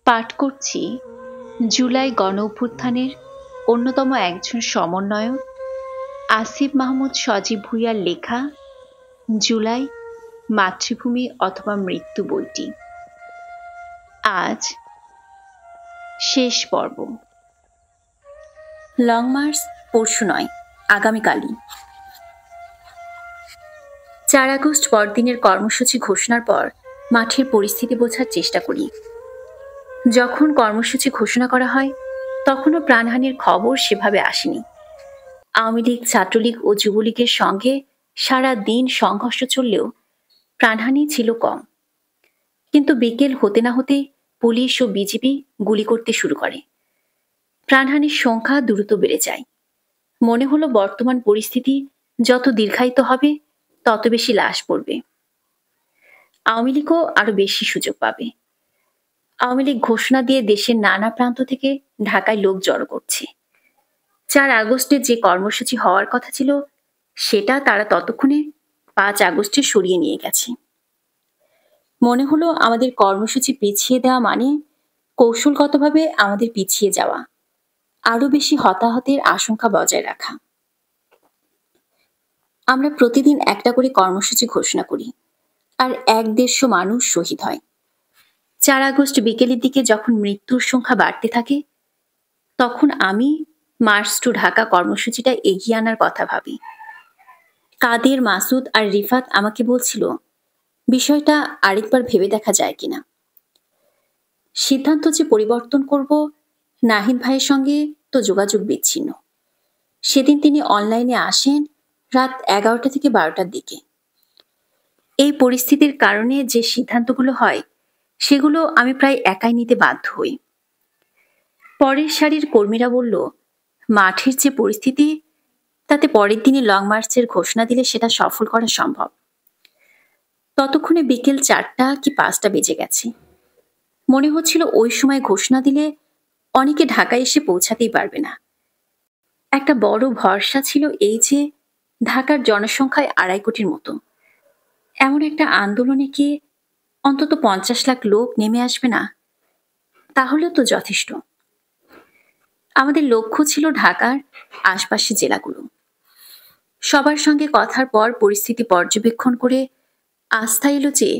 পাঠ করছি জুলাই গণ অভ্যুত্থানের অন্যতম একজন সমন্বয়ক আসিফ মাহমুদ সজীব ভুঁইয়ার লেখা জুলাই মাতৃভূমি অথবা মৃত্যু বইটি। আজ শেষ পর্ব। লং মার্চ পরশু নয়, আগামীকালই। 4 আগস্ট পরদিনের কর্মসূচি ঘোষণার পর মাঠের পরিস্থিতি বোঝার চেষ্টা করি। যখন কর্মসূচি ঘোষণা করা হয় তখনও প্রাণহানির খবর সেভাবে আসেনি। আওয়ামী লীগ, ছাত্রলীগ ও যুবলীগের সঙ্গে সারা দিন সংঘর্ষ চললেও প্রাণহানি ছিল কম। কিন্তু বিকেল হতে না হতে পুলিশ ও বিজিবি গুলি করতে শুরু করে। প্রাণহানির সংখ্যা দ্রুত বেড়ে যায়। মনে হলো বর্তমান পরিস্থিতি যত দীর্ঘায়িত হবে তত বেশি লাশ পড়বে। আওয়ামী লীগও আরো বেশি সুযোগ পাবে। আওয়ামী লীগ ঘোষণা দিয়ে দেশের নানা প্রান্ত থেকে ঢাকায় লোক জড়ো করছে। 4 আগস্টে যে কর্মসূচি হওয়ার কথা ছিল সেটা তারা ততক্ষণে 5 আগস্টে সরিয়ে নিয়ে গেছে। মনে হলো আমাদের কর্মসূচি পিছিয়ে দেওয়া মানে কৌশলগতভাবে আমাদের পিছিয়ে যাওয়া, আরো বেশি হতাহতের আশঙ্কা বজায় রাখা। আমরা প্রতিদিন একটা করে কর্মসূচি ঘোষণা করি, আর 1-150 মানুষ শহীদ হয়। 4 আগস্ট বিকেলের দিকে যখন মৃত্যুর সংখ্যা বাড়তে থাকে তখন আমি মার্চ টু ঢাকা কর্মসূচিটা এগিয়ে আনার কথা ভাবি। কাদের, মাসুদ আর রিফাত আমাকে বলছিল বিষয়টা আরেকবার ভেবে দেখা যায় কিনা। সিদ্ধান্ত যে পরিবর্তন করব, নাহিদ ভাইয়ের সঙ্গে তো যোগাযোগ বিচ্ছিন্ন। সেদিন তিনি অনলাইনে আসেন রাত 11টা থেকে 12টার দিকে। এই পরিস্থিতির কারণে যে সিদ্ধান্তগুলো হয় সেগুলো আমি প্রায় একাই নিতে বাধ্য হই। পরের সারির কর্মীরা বলল, মাঠের যে পরিস্থিতি তাতে পরের দিনে লং মার্চের ঘোষণা দিলে সেটা সফল করা সম্ভব। ততক্ষণে বিকেল 4টা কি 5টা বেজে গেছে। মনে হচ্ছিল ওই সময় ঘোষণা দিলে অনেকে ঢাকায় এসে পৌঁছাতেই পারবে না। একটা বড় ভরসা ছিল এই যে ঢাকার জনসংখ্যায় 2.5 কোটির মতো। এমন একটা আন্দোলনে কি অন্তত 50 লাখ লোক নেমে আসবে না? তাহলে তো যথেষ্ট। আমাদের লক্ষ্য ছিল ঢাকার আশপাশের জেলাগুলো। সবার সঙ্গে কথার পর পরিস্থিতি পর্যবেক্ষণ করে আস্থা এলো যে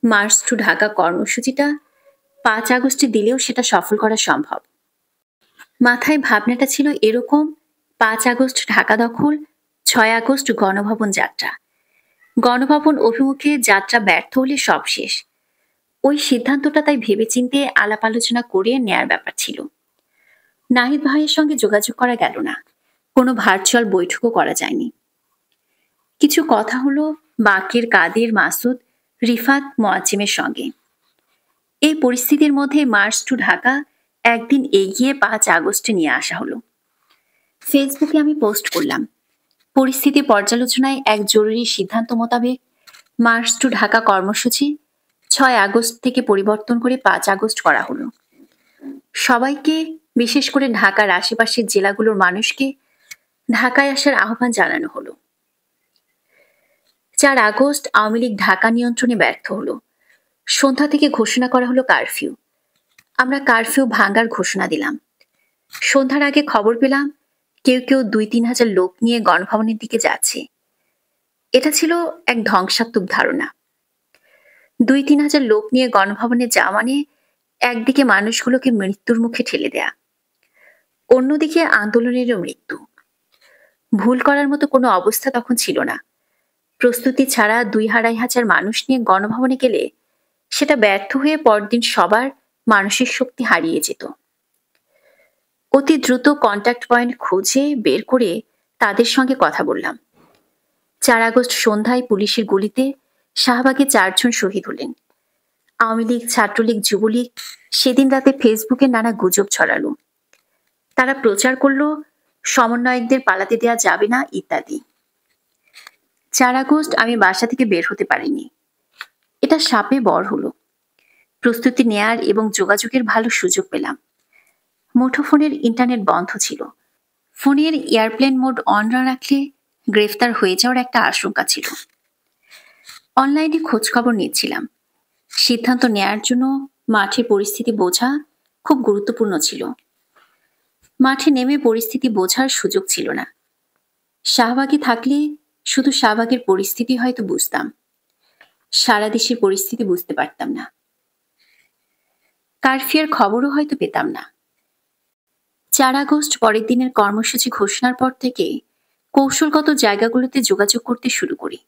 মার্চ টু ঢাকা কর্মসূচিটা 5 আগস্টে দিলেও সেটা সফল করা সম্ভব। মাথায় ভাবনাটা ছিল এরকম: 5 আগস্ট ঢাকা দখল, 6 আগস্ট গণভবন যাত্রা। গণভবন অভিমুখে যাত্রা ব্যর্থ হলে সব শেষ। ওই সিদ্ধান্তটা তাই ভেবেচিন্তে আলাপ আলোচনা করে নেয়ার ব্যাপার ছিল। নাহিদ ভাইয়ের সঙ্গে যোগাযোগ করা গেল না, কোনো ভার্চুয়াল বৈঠকও করা যায়নি। কিছু কথা হলো বাকের, কাদের, মাসুদ, রিফাত, মোয়াজ্জেমের সঙ্গে। এই পরিস্থিতির মধ্যে মার্চ টু ঢাকা একদিন এগিয়ে 5 আগস্টে নিয়ে আসা হলো। ফেসবুকে আমি পোস্ট করলাম, পরিস্থিতি পর্যালোচনায় এক জরুরি সিদ্ধান্ত মোতাবেক মার্চ টু ঢাকা কর্মসূচি 6 আগস্ট থেকে পরিবর্তন করে 5 আগস্ট করা হলো। সবাইকে, বিশেষ করে ঢাকার আশেপাশের জেলাগুলোর মানুষকে ঢাকায় আসার আহ্বান জানানো হলো। 4 আগস্ট আওয়ামী লীগ ঢাকা নিয়ন্ত্রণে ব্যর্থ হলো। সন্ধ্যা থেকে ঘোষণা করা হলো কারফিউ। আমরা কারফিউ ভাঙার ঘোষণা দিলাম। সন্ধ্যার আগে খবর পেলাম কেউ কেউ 2-3 হাজার লোক নিয়ে গণভবনের দিকে যাচ্ছে। এটা ছিল এক ধ্বংসাত্মক ধারণা। 2-3 হাজার লোক নিয়ে গণভবনে যাওয়া মানে একদিকে মানুষগুলোকে মৃত্যুর মুখে ঠেলে দেয়া, অন্যদিকে আন্দোলনেরও মৃত্যু। ভুল করার মতো কোনো অবস্থা তখন ছিল না। প্রস্তুতি ছাড়া 2-2.5 হাজার মানুষ নিয়ে গণভবনে গেলে সেটা ব্যর্থ হয়ে পরদিন সবার মানসিক শক্তি হারিয়ে যেত। অতি দ্রুত কন্ট্যাক্ট পয়েন্ট খুঁজে বের করে তাদের সঙ্গে কথা বললাম। 4 আগস্ট সন্ধ্যায় পুলিশের গুলিতে শাহবাগে 4 জন শহীদ হলেন। আওয়ামী লীগ, ছাত্রলীগ, যুবলীগ সেদিন রাতে ফেসবুকে নানা গুজব ছড়ালো। তারা প্রচার করলো সমন্বয়কদের পালাতে দেয়া যাবে না ইত্যাদি। 4 আগস্ট আমি বাসা থেকে বের হতে পারিনি। এটা সাপে বর হলো। প্রস্তুতি নেয়ার এবং যোগাযোগের ভালো সুযোগ পেলাম। মুঠোফোনের ইন্টারনেট বন্ধ ছিল। ফোনের এয়ারপ্লেন মোড অন না রাখলে গ্রেফতার হয়ে যাওয়ার একটা আশঙ্কা ছিল। অনলাইনে খোঁজখবর নিচ্ছিলাম। সিদ্ধান্ত নেয়ার জন্য মাঠের পরিস্থিতি বোঝা খুব গুরুত্বপূর্ণ ছিল। মাঠে নেমে পরিস্থিতি বোঝার সুযোগ ছিল না। শাহবাগে থাকলে শুধু শাহবাগের পরিস্থিতি হয়তো বুঝতাম, সারা দেশের পরিস্থিতি বুঝতে পারতাম না। কারফিউর খবরও হয়তো পেতাম না। 4 আগস্ট পরের দিনের কর্মসূচি ঘোষণার পর থেকে কৌশলগত জায়গাগুলোতে যোগাযোগ করতে শুরু করি।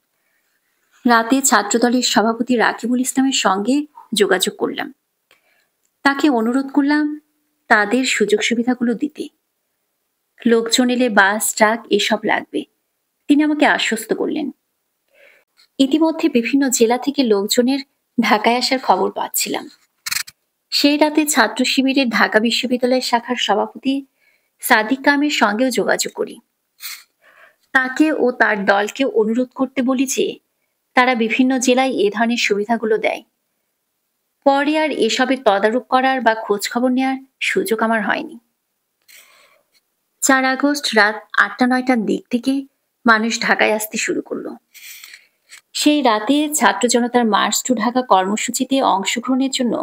রাতে ছাত্রদলের সভাপতি রাকিবুল ইসলামের সঙ্গে যোগাযোগ করলাম। তাকে অনুরোধ করলাম তাদের সুযোগ সুবিধাগুলো দিতে। লোকজন এলে বাস, ট্রাক এসব লাগবে। তিনি আমাকে আশ্বস্ত করলেন। ইতিমধ্যে বিভিন্ন জেলা থেকে লোকজনের ঢাকায় আসার খবর পাচ্ছিলাম। সেই রাতে ছাত্র শিবিরের ঢাকা বিশ্ববিদ্যালয় শাখার সভাপতি সাদিক কামের সঙ্গেও যোগাযোগ করি। তাকে ও তার দলকে অনুরোধ করতে বলি যে তারা বিভিন্ন জেলায় এ ধরনের সুবিধাগুলো দেয়। পরে আর এসবের তদারক করার বা খোঁজ খবর নেওয়ার সুযোগ আমার হয়নি। 4 আগস্ট রাত 8টা-9টার দিক থেকে মানুষ ঢাকায় আসতে শুরু করলো। সেই রাতে ছাত্র জনতার মার্চ টু ঢাকা কর্মসূচিতে অংশগ্রহণের জন্য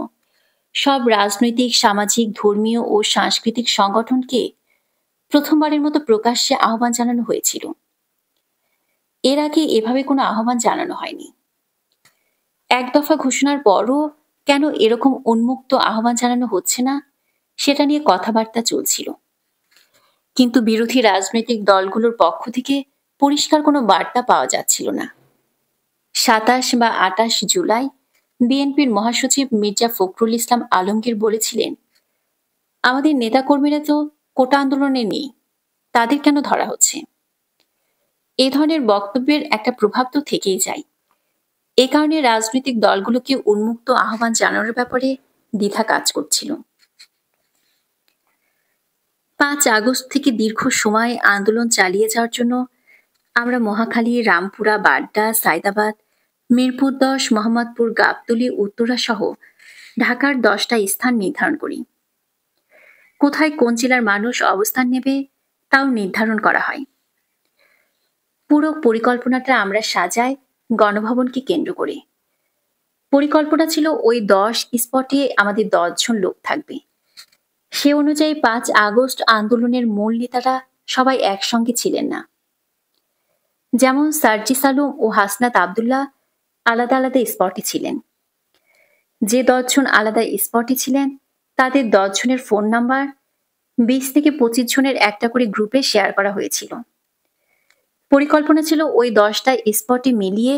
সব রাজনৈতিক, সামাজিক, ধর্মীয় ও সাংস্কৃতিক সংগঠনকে প্রথমবারের মতো প্রকাশ্যে আহ্বান জানানো হয়েছিল। এর আগে এভাবে কোনো আহ্বান জানানো হয়নি। এক দফা ঘোষণার পরও কেন এরকম উন্মুক্ত আহ্বান জানানো হচ্ছে না সেটা নিয়ে কথাবার্তা চলছিল। কিন্তু বিরোধী রাজনৈতিক দলগুলোর পক্ষ থেকে পরিষ্কার কোনো বার্তা পাওয়া যাচ্ছিল না। 27 বা 28 জুলাই বিএনপির মহাসচিব মির্জা ফখরুল ইসলাম আলমগীর বলেছিলেন, আমাদের নেতাকর্মীরা তো কোটা আন্দোলনে নেই, তাদের কেন ধরা হচ্ছে? এ ধরনের বক্তব্যের একটা প্রভাব তো থেকেই যায়। এ কারণে রাজনৈতিক দলগুলোকে উন্মুক্ত আহ্বান জানানোর ব্যাপারে দ্বিধা কাজ করছিল। 5 আগস্ট থেকে দীর্ঘ সময় আন্দোলন চালিয়ে যাওয়ার জন্য আমরা মহাখালী, রামপুরা, বাড্ডা, সায়দাবাদ, মিরপুর 10, মোহাম্মদপুর, গাবতলী, উত্তরা সহ ঢাকার 10টা স্থান নির্ধারণ করি। কোথায় কোন জেলার মানুষ অবস্থান নেবে তাও নির্ধারণ করা হয়। পুরো পরিকল্পনাটা আমরা সাজাই গণভবনকে কেন্দ্র করে। পরিকল্পনা ছিল ওই 10 স্পটে আমাদের 10 জন লোক থাকবে। সে অনুযায়ী 5 আগস্ট আন্দোলনের মূল নেতারা সবাই একসঙ্গে ছিলেন না। যেমন সার্জিস আলম ও হাসনাত আবদুল্লাহ আলাদা আলাদা স্পটে ছিলেন। যে 10 জন আলাদা স্পটে ছিলেন তাদের 10 জনের ফোন নাম্বার 20 থেকে 25 জনের একটা করে গ্রুপে শেয়ার করা হয়েছিল। পরিকল্পনা ছিল ওই 10টা স্পটে মিলিয়ে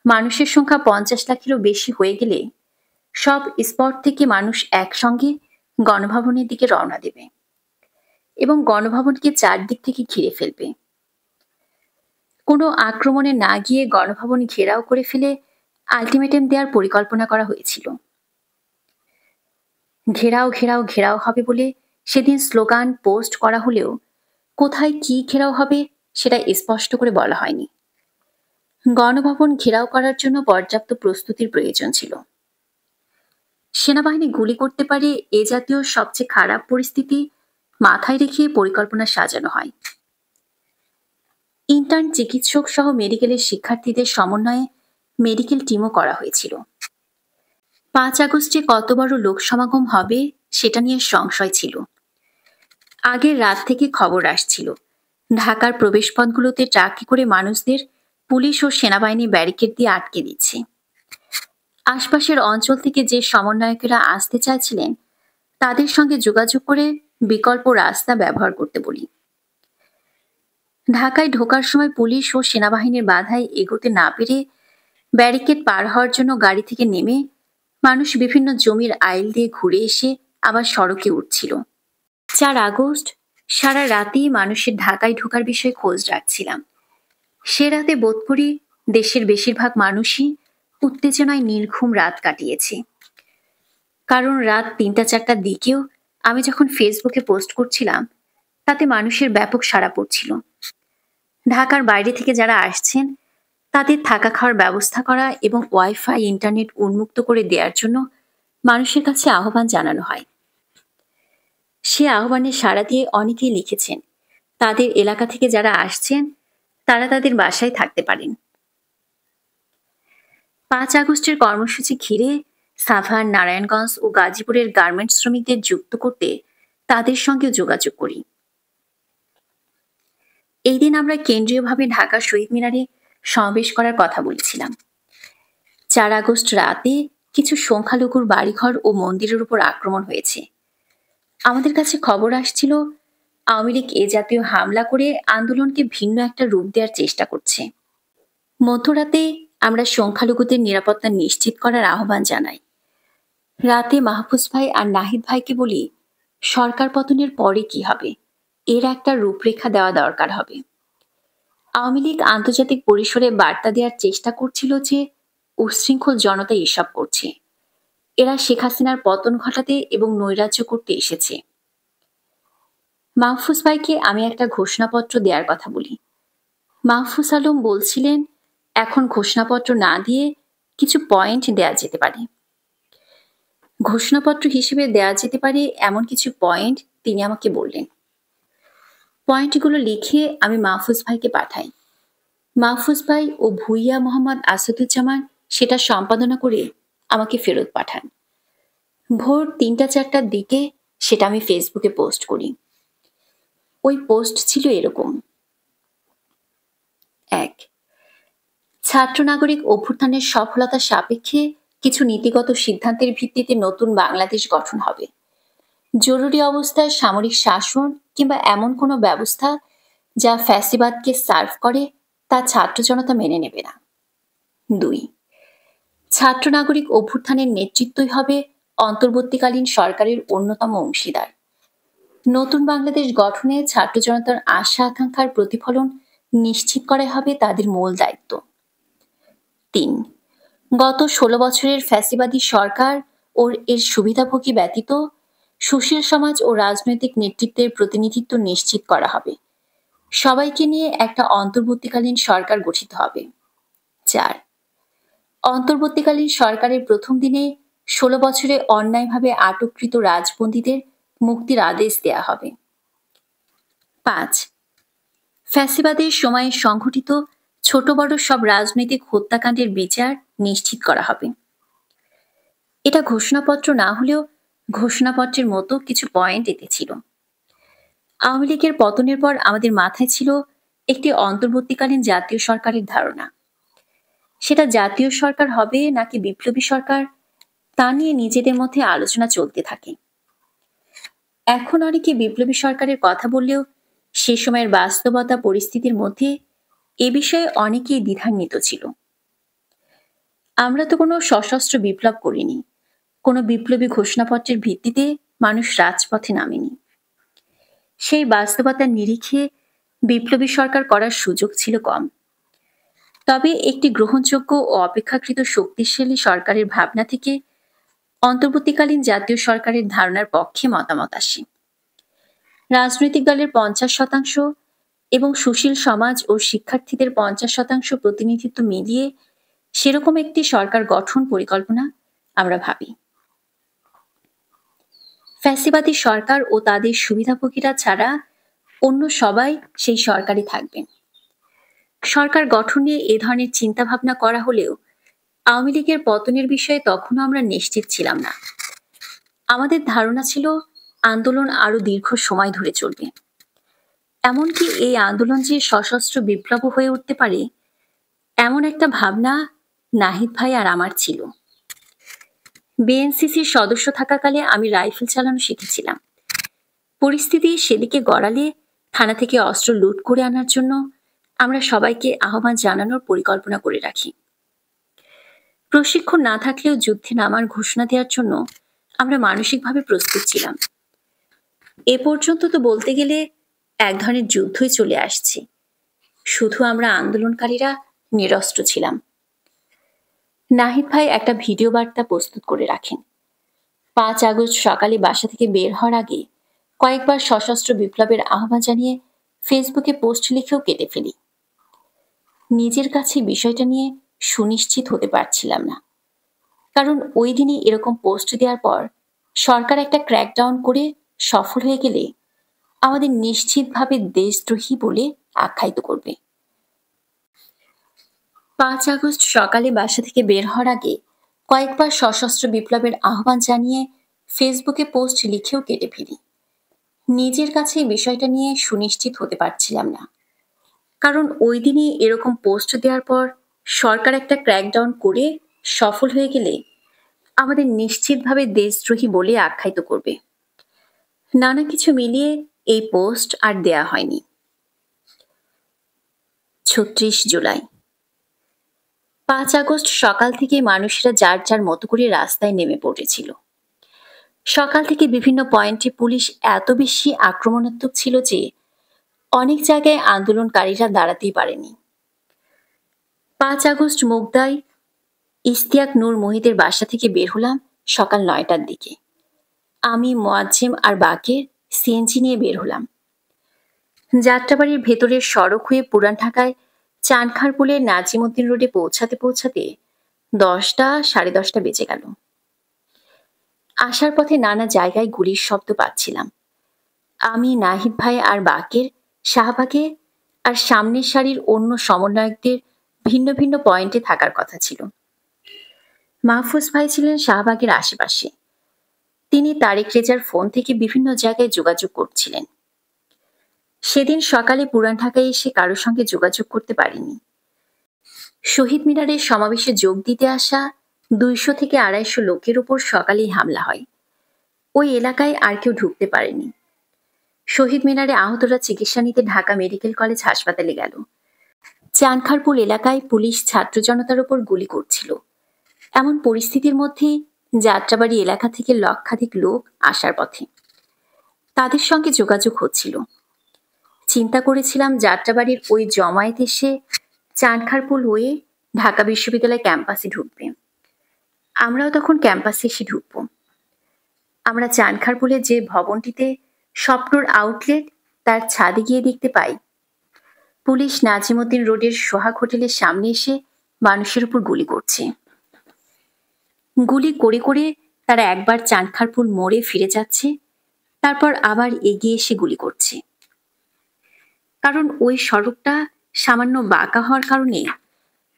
মানুষের সংখ্যা 50 লাখেরও বেশি হয়ে গেলে সব স্পট থেকে মানুষ একসঙ্গে গণভবনের দিকে রওনা দেবে এবং গণভবনকে চারদিক থেকে ঘিরে ফেলবে। কোনো আক্রমণে না গিয়ে গণভবন ঘেরাও করে ফেলে আলটিমেটাম দেওয়ার পরিকল্পনা করা হয়েছিল। ঘেরাও ঘেরাও ঘেরাও হবে বলে সেদিন স্লোগান পোস্ট করা হলেও কোথায় কি ঘেরাও হবে সেটা স্পষ্ট করে বলা হয়নি। গণভবন ঘেরাও করার জন্য পর্যাপ্ত প্রস্তুতির প্রয়োজন ছিল। সেনাবাহিনী গুলি করতে পারে এ জাতীয় সবচেয়ে খারাপ পরিস্থিতি মাথায় রেখে পরিকল্পনা সাজানো হয়। ইন্টার্ন চিকিৎসক সহ মেডিকেলের শিক্ষার্থীদের সমন্বয়ে মেডিকেল টিমও করা হয়েছিল। 5 আগস্টে কত বড় লোক সমাগম হবে সেটা নিয়ে সংশয় ছিল। আগের রাত থেকে খবর আসছিল ঢাকার প্রবেশপথগুলোতে ট্রাকে করে মানুষদের পুলিশ ও সেনাবাহিনী ব্যারিকেড দিয়ে আটকে দিচ্ছে। আশপাশের অঞ্চল থেকে যে সমন্বয়কেরা আসতে চাইছিলেন তাদের সঙ্গে যোগাযোগ করে বিকল্প রাস্তা ব্যবহার করতে বলি। ঢাকায় ঢোকার সময় পুলিশ ও সেনাবাহিনীর বাধায় এগোতে না পেরে ব্যারিকেড পার হওয়ার জন্য গাড়ি থেকে নেমে মানুষ বিভিন্ন জমির আইল দিয়ে ঘুরে এসে আবার সড়কে উঠছিল। 4 আগস্ট সারা রাতেই মানুষের ঢাকায় ঢোকার বিষয়ে খোঁজ রাখছিলাম। সে রাতে বোধ করি দেশের বেশিরভাগ মানুষই উত্তেজনায় নির্ঘুম রাত কাটিয়েছে। কারণ রাত 3টা-4টার দিকেও আমি যখন ফেসবুকে পোস্ট করছিলাম তাতে মানুষের ব্যাপক সাড়া পড়ছিল। ঢাকার বাইরে থেকে যারা আসছেন তাদের থাকা খাওয়ার ব্যবস্থা করা এবং ওয়াইফাই ইন্টারনেট উন্মুক্ত করে দেওয়ার জন্য মানুষের কাছে আহ্বান জানানো হয়। সে আহ্বানে সাড়া দিয়ে অনেকেই লিখেছেন তাদের এলাকা থেকে যারা আসছেন তারা তাদের বাসায় থাকতে পারেন। 5 আগস্টের কর্মসূচি ঘিরে সাভার, নারায়ণগঞ্জ ও গাজীপুরের গার্মেন্টস শ্রমিকদের যুক্ত করতে তাদের সঙ্গেও যোগাযোগ করি। এই দিন আমরা কেন্দ্রীয়ভাবে ঢাকা শহীদ মিনারে সমাবেশ করার কথা বলেছিলাম। 4 আগস্ট রাতে কিছু সংখ্যালঘুর বাড়িঘর ও মন্দিরের উপর আক্রমণ হয়েছে। আমাদের কাছে খবর আসছিল আওয়ামী লীগ এ জাতীয় হামলা করে আন্দোলনকে ভিন্ন একটা রূপ দেওয়ার চেষ্টা করছে। মধ্যরাতে আমরা সংখ্যালঘুদের নিরাপত্তা নিশ্চিত করার আহ্বান জানাই। রাতে মাহফুজ ভাই আর নাহিদ ভাইকে বলি, সরকার পতনের পরে কি হবে, এর একটা রূপরেখা দেওয়া দরকার হবে। আওয়ামী লীগ আন্তর্জাতিক পরিসরে বার্তা দেওয়ার চেষ্টা করছিল যে উচ্ছৃঙ্খল জনতা এসব করছে, এরা শেখ হাসিনার পতন ঘটাতে এবং নৈরাজ্য করতে এসেছে। মাহফুজ ভাইকে আমি একটা ঘোষণাপত্র দেওয়ার কথা বলি। মাহফুজ আলম বলছিলেন, এখন ঘোষণাপত্র না দিয়ে কিছু পয়েন্ট দেয়া যেতে পারে। ঘোষণাপত্র হিসেবে দেয়া যেতে পারে এমন কিছু পয়েন্ট তিনি আমাকে বললেন। পয়েন্টগুলো লিখে আমি মাহফুজ ভাইকে পাঠাই। মাহফুজ ভাই ও ভুইয়া মোহাম্মদ আসাদুজ্জামান সেটা সম্পাদনা করে আমাকে ফেরত পাঠান। ভোর 3-4টার দিকে সেটা আমি ফেসবুকে পোস্ট করি। ওই পোস্ট ছিল এরকম: 1, ছাত্র নাগরিক অভ্যুত্থানের সফলতা সাপেক্ষে কিছু নীতিগত সিদ্ধান্তের ভিত্তিতে নতুন বাংলাদেশ গঠন হবে। জরুরি অবস্থায় সামরিক শাসন কিংবা এমন কোনো ব্যবস্থা যা ফ্যাসিবাদকে সার্ভ করে তা ছাত্র জনতা মেনে নেবে না। 2, ছাত্র নাগরিক অভ্যুত্থানের নেতৃত্বই হবে অন্তর্বর্তীকালীন সরকারের অন্যতম অংশীদার। নতুন বাংলাদেশ গঠনে ছাত্র জনতার আশা আকাঙ্ক্ষার প্রতিফলন নিশ্চিত করাই হবে তাদের মূল দায়িত্ব। 3, গত 16 বছরের ফ্যাসিবাদী সরকার ও এর সুবিধাভোগী ব্যতীত সুশীল সমাজ ও রাজনৈতিক নেতৃত্বের প্রতিনিধিত্ব নিশ্চিত করা হবে। সবাইকে নিয়ে একটা অন্তর্বর্তীকালীন সরকার গঠিত হবে। 4, অন্তর্বর্তীকালীন সরকারের প্রথম দিনে 16 বছরে অন্যায়ভাবে আটককৃত রাজবন্দীদের মুক্তির আদেশ দেয়া হবে। 5, ফ্যাসিবাদের সময়ে সংঘটিত ছোট বড় সব রাজনৈতিক হত্যাকাণ্ডের বিচার নিশ্চিত করা হবে। এটা ঘোষণাপত্র না হলেও ঘোষণাপত্রের মতো কিছু পয়েন্ট এতে ছিল। আওয়ামী লীগের পতনের পর আমাদের মাথায় ছিল একটি অন্তর্বর্তীকালীন জাতীয় সরকারের ধারণা। সেটা জাতীয় সরকার হবে নাকি বিপ্লবী সরকার তা নিয়ে নিজেদের মধ্যে আলোচনা চলতে থাকে। এখন অনেকে বিপ্লবী সরকারের কথা বললেও সে সময়ের বাস্তবতা পরিস্থিতির মধ্যে এ বিষয়ে অনেকেই দ্বিধান্বিত ছিল। আমরা তো কোনো সশস্ত্র বিপ্লব করিনি, কোনো বিপ্লবী ঘোষণাপত্রের ভিত্তিতে মানুষ রাজপথে নামেনি। সেই বাস্তবতার নিরিখে বিপ্লবী সরকার করার সুযোগ ছিল কম। তবে একটি গ্রহণযোগ্য ও অপেক্ষাকৃত শক্তিশালী সরকারের ভাবনা থেকে অন্তর্বর্তীকালীন জাতীয় সরকারের ধারণার পক্ষে মতামত আসে। রাজনৈতিক দলের 50% এবং সুশীল সমাজ ও শিক্ষার্থীদের 50% প্রতিনিধিত্ব মিলিয়ে সেরকম একটি সরকার গঠন পরিকল্পনা আমরা ভাবি। ফ্যাসিবাদী সরকার ও তাদের সুবিধাভোগীরা ছাড়া অন্য সবাই সেই সরকারে থাকবেন। সরকার গঠন নিয়ে এ ধরনের চিন্তাভাবনা করা হলেও আওয়ামী লীগের পতনের বিষয়ে তখনও আমরা নিশ্চিত ছিলাম না। আমাদের ধারণা ছিল আন্দোলন আরো দীর্ঘ সময় ধরে চলবে, এমনকি এই আন্দোলন যে সশস্ত্র বিপ্লব হয়ে উঠতে পারে এমন একটা ভাবনা নাহিদ ভাই আর আমার ছিল। বিএনসিসির সদস্য থাকাকালে আমি রাইফেল চালানো শিখেছিলাম। পরিস্থিতি সেদিকে গড়ালে থানা থেকে অস্ত্র লুট করে আনার জন্য আমরা সবাইকে আহ্বান জানানোর পরিকল্পনা করে রাখি। প্রশিক্ষণ না থাকলেও যুদ্ধে নামার ঘোষণা দেওয়ার জন্য আমরা মানসিকভাবে প্রস্তুত ছিলাম। এ পর্যন্ত তো বলতে গেলে এক ধরনের যুদ্ধই চলে আসছে, শুধু আমরা আন্দোলনকারীরা নিরস্ত্র ছিলাম। নাহিদ ভাই একটা ভিডিও বার্তা প্রস্তুত করে রাখেন। 5 আগস্ট সকালে বাসা থেকে বের হওয়ার আগে কয়েকবার সশস্ত্র বিপ্লবের আহ্বান জানিয়ে ফেসবুকে পোস্ট লিখেও কেটে ফেলি। নিজের কাছে বিষয়টা নিয়ে সুনিশ্চিত হতে পারছিলাম না, কারণ ওই দিনই এরকম পোস্ট দেওয়ার পর সরকার একটা ক্র্যাকডাউন করে সফল হয়ে গেলে আমাদের নিশ্চিতভাবে দেশদ্রোহী বলে আখ্যায়িত করবে। 5 আগস্ট সকালে বাসা থেকে বের হওয়ার আগে কয়েকবার সশস্ত্র বিপ্লবের আহ্বান জানিয়ে ফেসবুকে পোস্ট লিখেও কেটে ফেলি। নিজের কাছে বিষয়টা নিয়ে সুনিশ্চিত হতে পারছিলাম না, কারণ ওই দিনই এরকম পোস্ট দেওয়ার পর সরকার একটা ক্র্যাকডাউন করে সফল হয়ে গেলে আমাদের নিশ্চিতভাবে দেশদ্রোহী বলে আখ্যায়িত করবে। নানা কিছু মিলিয়ে এই পোস্ট আর দেয়া হয়নি। ৩৬ জুলাই। ৫ আগস্ট সকাল থেকে মানুষেরা যার যার মতো করে রাস্তায় নেমে পড়েছিল। সকাল থেকে বিভিন্ন পয়েন্টে পুলিশ এত বেশি আক্রমণাত্মক ছিল যে অনেক জায়গায় আন্দোলনকারীরা দাঁড়াতেই পারেনি। ৫ আগস্ট মুগদায় ইশতিয়াক নূর মুহিতের বাসা থেকে বের হলাম সকাল ৯টার দিকে। আমি, মোয়াজ্জেম আর বাকের সিএনজি নিয়ে বের হলাম। যাত্রাবাড়ির ভেতরের সড়ক হয়ে পুরান ঢাকায় চানখারপুলের নাজিমউদ্দিন রোডে পৌঁছাতে পৌঁছাতে ১০টা, সাড়ে ১০টা বেজে গেল। আসার পথে নানা জায়গায় গুলির শব্দ পাচ্ছিলাম। আমি, নাহিদ ভাই আর বাকের শাহবাগে আর সামনের সারির অন্য সমন্বয়কদের ভিন্ন ভিন্ন পয়েন্টে থাকার কথা ছিল। মাহফুজ ভাই ছিলেন শাহবাগের আশেপাশে। তিনি তারেক রেজার ফোন থেকে বিভিন্ন জায়গায় যোগাযোগ করছিলেন। সেদিন সকালে পুরান ঢাকায় এসে কারোর সঙ্গে যোগাযোগ করতে পারিনি। শহীদ মিনারের সমাবেশে যোগ দিতে আসা ২০০ থেকে ২৫০ লোকের ওপর সকালেই হামলা হয়। ওই এলাকায় আর কেউ ঢুকতে পারেনি। শহীদ মিনারে আহতরা চিকিৎসা নিতে ঢাকা মেডিকেল কলেজ হাসপাতালে গেল। চানখারপুল এলাকায় পুলিশ ছাত্র জনতার ওপর গুলি করছিল। এমন পরিস্থিতির মধ্যে যাত্রাবাড়ি এলাকা থেকে লক্ষাধিক লোক আসার পথে। তাদের সঙ্গে যোগাযোগ হচ্ছিল। চিন্তা করেছিলাম যাত্রাবাড়ির ওই জমায়েত এসে চানখারপুল হয়ে ঢাকা বিশ্ববিদ্যালয় ক্যাম্পাসে ঢুকবে। আমরাও তখন ক্যাম্পাসে এসে ঢুকব। আমরা চানখারপুলের যে ভবনটিতে স্বপ্নর আউটলেট, তার ছাদে গিয়ে দেখতে পাই পুলিশ নাজিমউদ্দিন রোডের সোহাগ হোটেলের সামনে এসে মানুষের উপর গুলি করছে। গুলি করে করে তারা একবার চানখারপুল মোড়ে ফিরে যাচ্ছে, তারপর আবার এগিয়ে এসে গুলি করছে। কারণ ওই সড়কটা সামান্য বাঁকা হওয়ার কারণে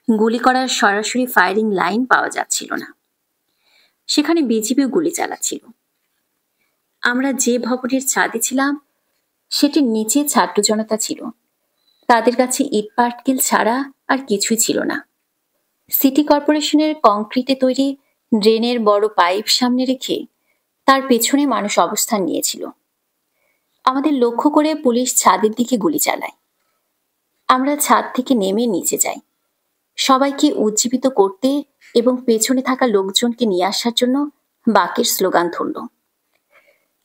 গুলি করার সরাসরি ফায়ারিং লাইন পাওয়া যাচ্ছিল না। সেখানে বিজিবিও গুলি চালাচ্ছিল। আমরা যে ভবনের ছাদে ছিলাম সেটির নিচে ছাত্র জনতা ছিল। তাদের কাছে ইট পাটকেল ছাড়া আর কিছুই ছিল না। সিটি কর্পোরেশনের কংক্রিটে তৈরি ড্রেনের বড় পাইপ সামনে রেখে তার পেছনে মানুষ অবস্থান নিয়েছিল। আমাদের লক্ষ্য করে পুলিশ ছাদের দিকে গুলি চালায়। আমরা ছাদ থেকে নেমে নিচে যাই, সবাইকে উজ্জীবিত করতে এবং পেছনে থাকা লোকজনকে নিয়ে আসার জন্য বাকের স্লোগান ধরল।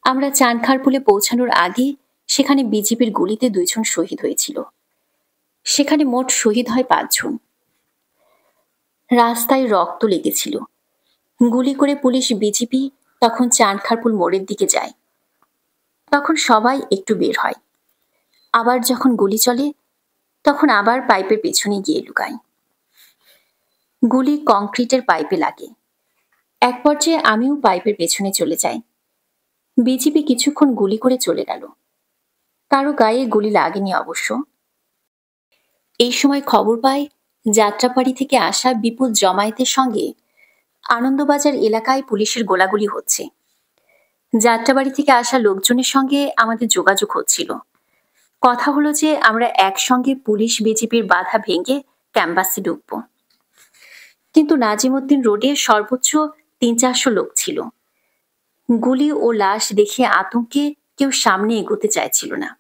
আমরা চানখারপুলে পৌঁছানোর আগে সেখানে বিজিবির গুলিতে ২ জন শহীদ হয়েছিল। সেখানে মোট শহীদ হয় ৫ জন। রাস্তায় রক্ত লেগেছিল। গুলি করে পুলিশ বিজিবি তখন চানখারপুল মোড়ের দিকে যায়। তখন সবাই একটু বের হয়। আবার যখন গুলি চলে তখন আবার পাইপের পেছনে গিয়ে লুকায়। গুলি কংক্রিটের পাইপে লাগে। এক পর্যায়ে আমিও পাইপের পেছনে চলে যাই। বিজিবি কিছুক্ষণ গুলি করে চলে গেল। কারো গায়ে গুলি লাগেনি অবশ্য। এই সময় খবর পাই যাত্রাবাড়ি থেকে আসা বিপুল জমায়েতের সঙ্গে আনন্দবাজার এলাকায় পুলিশের গোলাগুলি হচ্ছে। যাত্রাবাড়ি থেকে আসা লোকজনের সঙ্গে আমাদের যোগাযোগ হচ্ছিল। কথা হলো যে আমরা একসঙ্গে পুলিশ বিজিবির বাধা ভেঙে ক্যাম্পাসে ঢুকব। কিন্তু নাজিমউদ্দিন রোডে সর্বোচ্চ ৩-৪০০ লোক ছিল। গুলি ও লাশ দেখে আতঙ্কে কেউ সামনে এগোতে চাইছিল না।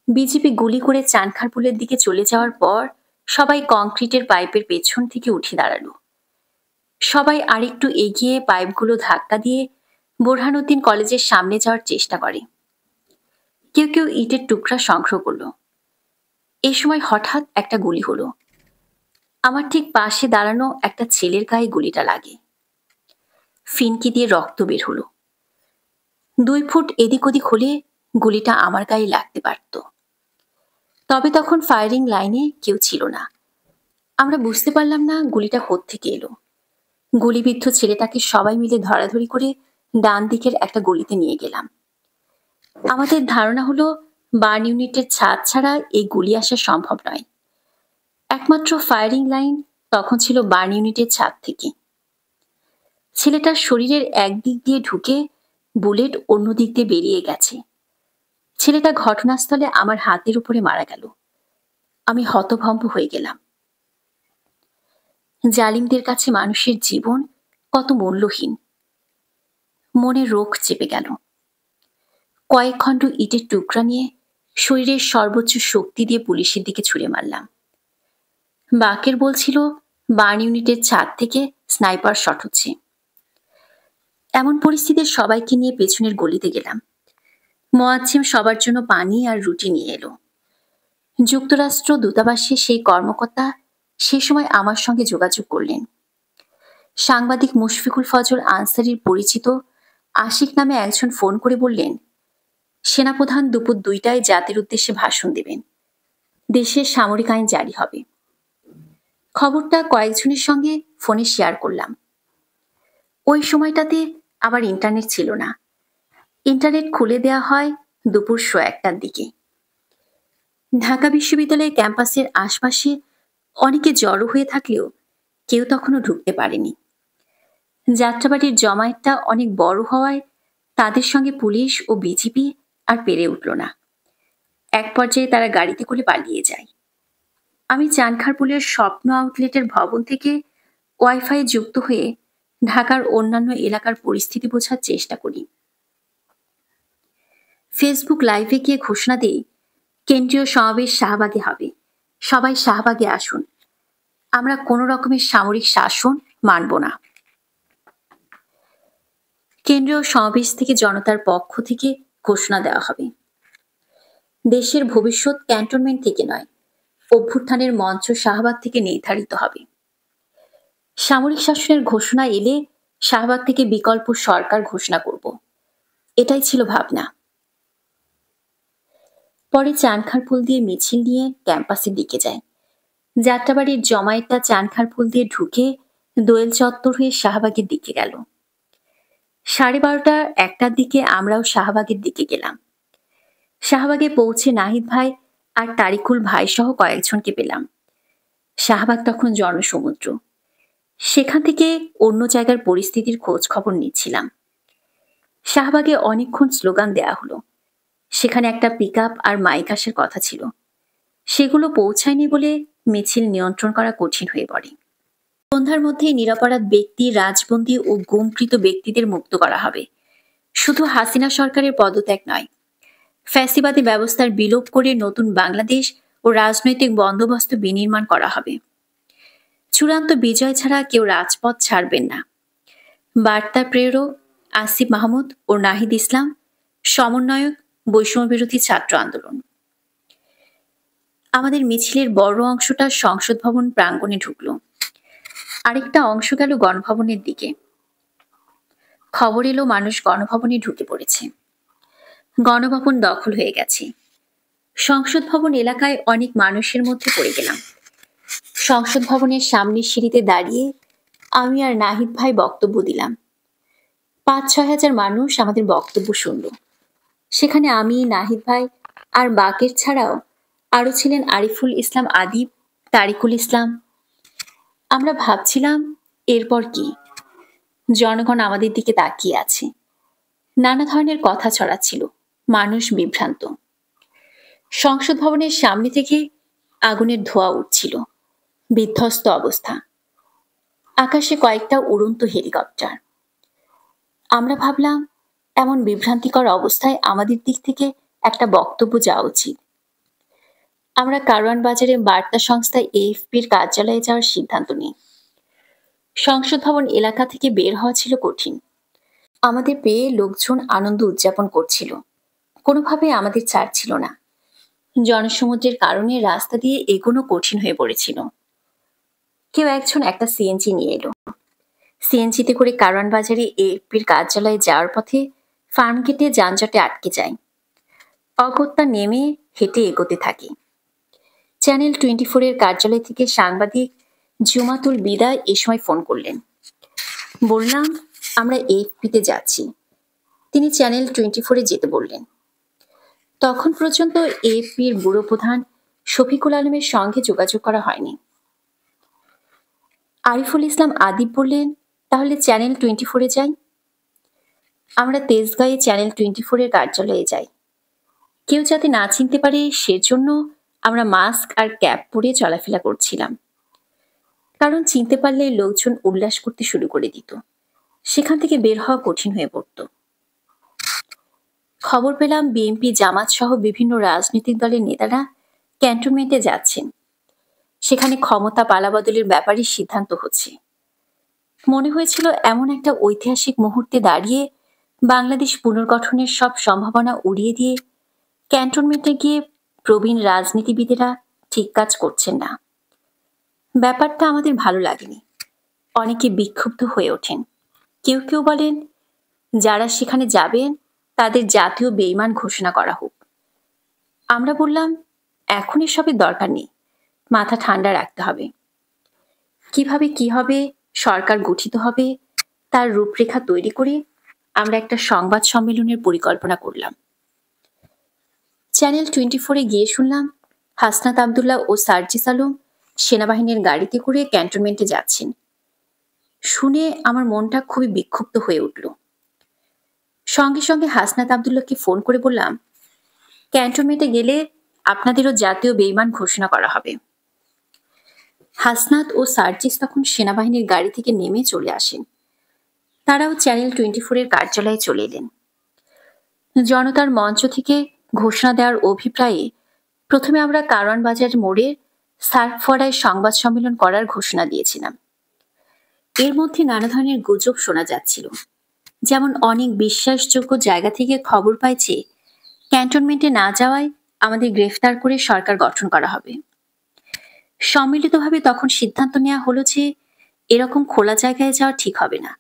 বিজিবি গুলি করে চানখারপুলের দিকে চলে যাওয়ার পর সবাই কংক্রিটের পাইপের পেছন থেকে উঠে দাঁড়ালো। সবাই আরেকটু এগিয়ে পাইপগুলো ধাক্কা দিয়ে বোরহানউদ্দিন কলেজের সামনে যাওয়ার চেষ্টা করে। কেউ কেউ ইটের টুকরা সংগ্রহ করলো। এই সময় হঠাৎ একটা গুলি হলো। আমার ঠিক পাশে দাঁড়ানো একটা ছেলের গায়ে গুলিটা লাগে। ফিনকি দিয়ে রক্ত বের হলো। ২ ফুট এদিক ওদিক হলে গুলিটা আমার গায়ে লাগতে পারত। তবে তখন ফায়ারিং লাইনে কেউ ছিল না। আমরা বুঝতে পারলাম না গুলিটা কোত্থেকে এলো। গুলিবিদ্ধ ছেলেটাকে সবাই মিলে ধরাধরি করে ডান দিকের একটা গলিতে নিয়ে গেলাম। আমাদের ধারণা হলো বার্ন ইউনিটের ছাদ ছাড়া এই গুলি আসা সম্ভব নয়। একমাত্র ফায়ারিং লাইন তখন ছিল বার্ন ইউনিটের ছাদ থেকে। ছেলেটার শরীরের একদিক দিয়ে ঢুকে বুলেট অন্য দিক দিয়ে বেরিয়ে গেছে। ছেলেটা ঘটনাস্থলে আমার হাতের উপরে মারা গেল। আমি হতভম্ব হয়ে গেলাম। জালিমদের কাছে মানুষের জীবন কত মূল্যহীন। মনে রোখ চেপে গেল। কয়েক খণ্ড ইটের টুকরা নিয়ে শরীরের সর্বোচ্চ শক্তি দিয়ে পুলিশের দিকে ছুঁড়ে মারলাম। বাকের বলছিল বার্ন ইউনিটের ছাদ থেকে স্নাইপার শট হচ্ছে। এমন পরিস্থিতিতে সবাইকে নিয়ে পেছনের গলিতে গেলাম। মোয়াজ্জেম সবার জন্য পানি আর রুটি নিয়ে এলো। যুক্তরাষ্ট্র দূতাবাসের সেই কর্মকর্তা সে সময় আমার সঙ্গে যোগাযোগ করলেন। সাংবাদিক মুশফিকুল ফজল আনসারীর পরিচিত আশিক নামে একজন ফোন করে বললেন, সেনাপ্রধান দুপুর 2টায় জাতির উদ্দেশ্যে ভাষণ দেবেন। দেশের সামরিক আইন জারি হবে। খবরটা কয়েকজনের সঙ্গে ফোনে শেয়ার করলাম। ওই সময়টাতে আবার ইন্টারনেট ছিল না। ইন্টারনেট খুলে দেওয়া হয় দুপুর 1টার দিকে। ঢাকা বিশ্ববিদ্যালয়ের ক্যাম্পাসের আশপাশে অনেকে জড়ো হয়ে থাকলেও কেউ তখনও ঢুকতে পারেনি। যাত্রাবাড়ির জমায়েতটা অনেক বড় হওয়ায় তাদের সঙ্গে পুলিশ ও বিজিবি আর পেরে উঠল না। এক পর্যায়ে তারা গাড়িতে করে পালিয়ে যায়। আমি চানখারপুলের স্বপ্ন আউটলেটের ভবন থেকে ওয়াইফাই যুক্ত হয়ে ঢাকার অন্যান্য এলাকার পরিস্থিতি বোঝার চেষ্টা করি। ফেসবুক লাইভে গিয়ে ঘোষণা দেই, কেন্দ্রীয় সমাবেশ শাহবাগে হবে, সবাই শাহবাগে আসুন। আমরা কোনো রকমের সামরিক শাসন মানব না। কেন্দ্রীয় সমাবেশ থেকে জনতার পক্ষ থেকে ঘোষণা দেওয়া হবে, দেশের ভবিষ্যৎ ক্যান্টনমেন্ট থেকে নয়, অভ্যুত্থানের মঞ্চ শাহবাগ থেকে নির্ধারিত হবে। সামরিক শাসনের ঘোষণা এলে শাহবাগ থেকে বিকল্প সরকার ঘোষণা করব, এটাই ছিল ভাবনা। পরে চানখারপুল দিয়ে মিছিল নিয়ে ক্যাম্পাসের দিকে যায়। যাত্রাবাড়ির জমায়েতটা চানখারপুল দিয়ে ঢুকে দোয়েল চত্বর হয়ে শাহবাগের দিকে গেল। 12:30-1টার দিকে আমরাও শাহবাগের দিকে গেলাম। শাহবাগে পৌঁছে নাহিদ ভাই আর তারিকুল ভাই সহ কয়েকজনকে পেলাম। শাহবাগ তখন জনসমুদ্র। সেখান থেকে অন্য জায়গার পরিস্থিতির খোঁজ খবর নিচ্ছিলাম। শাহবাগে অনেকক্ষণ স্লোগান দেয়া হলো। সেখানে একটা পিকআপ আর মাইক আসার কথা ছিল, সেগুলো পৌঁছায়নি বলে মিছিল নিয়ন্ত্রণ করা কঠিন হয়ে পড়ে। সন্ধ্যার মধ্যেই নিরপরাধ ব্যক্তি, রাজবন্দী ও গুমকৃত ব্যক্তিদের মুক্ত করা হবে। শুধু হাসিনা সরকারের পদত্যাগ নয়, ফ্যাসিবাদী ব্যবস্থার বিলোপ করে নতুন বাংলাদেশ ও রাজনৈতিক বন্দোবস্ত বিনির্মাণ করা হবে। চূড়ান্ত বিজয় ছাড়া কেউ রাজপথ ছাড়বেন না। বার্তা প্রেরক আসিফ মাহমুদ ও নাহিদ ইসলাম, সমন্বয়ক বৈষম্য বিরোধী ছাত্র আন্দোলন। আমাদের মিছিলের বড় অংশটা সংসদ ভবন প্রাঙ্গণে ঢুকলো, আরেকটা অংশ গেল গণভবনের দিকে। খবর এলো মানুষ গণভবনে ঢুকে পড়েছে। গণভবন দখল হয়ে গেছে। সংসদ ভবন এলাকায় অনেক মানুষের মধ্যে পড়ে গেলাম। সংসদ ভবনের সামনের সিঁড়িতে দাঁড়িয়ে আমি আর নাহিদ ভাই বক্তব্য দিলাম। 5-6 হাজার মানুষ আমাদের বক্তব্য শুনল। সেখানে আমি, নাহিদ ভাই আর বাকের ছাড়াও আরো ছিলেন আরিফুল ইসলাম আদিব, তারিকুল ইসলাম। আমরা ভাবছিলাম এরপর কি। জনগণ আমাদের দিকে তাকিয়ে আছে। নানা ধরনের কথা ছড়াচ্ছিল, মানুষ বিভ্রান্ত। সংসদ ভবনের সামনে থেকে আগুনের ধোঁয়া উঠছিল, বিধ্বস্ত অবস্থা। আকাশে কয়েকটা উড়ন্ত হেলিকপ্টার। আমরা ভাবলাম এমন বিভ্রান্তিকর অবস্থায় আমাদের দিক থেকে একটা বক্তব্য যাওয়া উচিত। আমরা কারওয়ান বাজারে বার্তা সংস্থা এএফপির কার্যালয়ে যাওয়ার সিদ্ধান্ত নিই। সংসদ ভবন এলাকা থেকে বের হওয়া ছিল কঠিন। আমাদের পেয়ে লোকজন আনন্দ উদযাপন করছিল, কোনোভাবে আমাদের ছাড়ছিল না। জনসমুদ্রের কারণে রাস্তা দিয়ে এগোনো কঠিন হয়ে পড়েছিল। কেউ একজন একটা সিএনজি নিয়ে এলো। সিএনজিতে করে কারওয়ান বাজারে এএফপির কার্যালয়ে যাওয়ার পথে ফার্মগেটে যানজটে আটকে যায়। অগত্যা নেমে হেঁটে এগোতে থাকি। চ্যানেল 24-এর কার্যালয় থেকে সাংবাদিক জুমাতুল বিদা এ সময় ফোন করলেন। বললাম আমরা এএফপিতে যাচ্ছি। তিনি চ্যানেল 24-এ যেতে বললেন। তখন পর্যন্ত এএফপির ব্যুরো প্রধান শফিকুল আলমের সঙ্গে যোগাযোগ করা হয়নি। আরিফুল ইসলাম আদিব বললেন, তাহলে চ্যানেল 24-এ যাই। আমরা তেজগাঁয়ে চ্যানেল 24-এর কার্যালয়ে যাই। কেউ যাতে না চিনতে পারে সেজন্য আমরা মাস্ক আর ক্যাপ পরে চলাফেরা করছিলাম, কারণ চিনতে পারলে লোকজন উল্লাস করতে শুরু করে দিত। সেখান থেকে বের হওয়া কঠিন হয়ে পড়ত। খবর পেলাম বিএনপি, জামাত সহ বিভিন্ন রাজনৈতিক দলের নেতারা ক্যান্টনমেন্টে যাচ্ছেন। সেখানে ক্ষমতা পালাবদলের ব্যাপারে সিদ্ধান্ত হচ্ছে। মনে হয়েছিল এমন একটা ঐতিহাসিক মুহূর্তে দাঁড়িয়ে বাংলাদেশ পুনর্গঠনের সব সম্ভাবনা উড়িয়ে দিয়ে ক্যান্টনমেন্টে গিয়ে প্রবীণ রাজনীতিবিদেরা ঠিক কাজ করছেন না। ব্যাপারটা আমাদের ভালো লাগেনি। অনেকে বিক্ষুব্ধ হয়ে ওঠেন। কেউ কেউ বলেন, যারা সেখানে যাবেন তাদের জাতীয় বেঈমান ঘোষণা করা হোক। আমরা বললাম, এখন এসবের দরকার নেই, মাথা ঠান্ডা রাখতে হবে। কিভাবে কি হবে, সরকার গঠিত হবে, তার রূপরেখা তৈরি করে আমরা একটা সংবাদ সম্মেলনের পরিকল্পনা করলাম। চ্যানেল 24-এ গিয়ে শুনলাম হাসনাত আবদুল্লাহ ও সার্জিস আলম সেনাবাহিনীর গাড়িতে করে ক্যান্টনমেন্টে যাচ্ছেন। শুনে আমার মনটা খুবই বিক্ষুব্ধ হয়ে উঠল। সঙ্গে সঙ্গে হাসনাত আবদুল্লাহকে ফোন করে বললাম, ক্যান্টনমেন্টে গেলে আপনাদেরও জাতীয় বেঈমান ঘোষণা করা হবে। হাসনাত ও সার্জিস তখন সেনাবাহিনীর গাড়ি থেকে নেমে চলে আসেন। তারাও চ্যানেল 24-এর কার্যালয়ে চলে এলেন। জনতার মঞ্চ থেকে ঘোষণা দেওয়ার অভিপ্রায়ে প্রথমে আমরা কারওয়ান বাজার মোড়ে সার্কফড়ায় সংবাদ সম্মেলন করার ঘোষণা দিয়েছিলাম। এর মধ্যে নানা ধরনের গুজব শোনা যাচ্ছিল। যেমন অনেক বিশ্বাসযোগ্য জায়গা থেকে খবর পাইছে ক্যান্টনমেন্টে না যাওয়ায় আমাদের গ্রেফতার করে সরকার গঠন করা হবে। সম্মিলিতভাবে তখন সিদ্ধান্ত নেওয়া হলো যে এরকম খোলা জায়গায় যাওয়া ঠিক হবে না।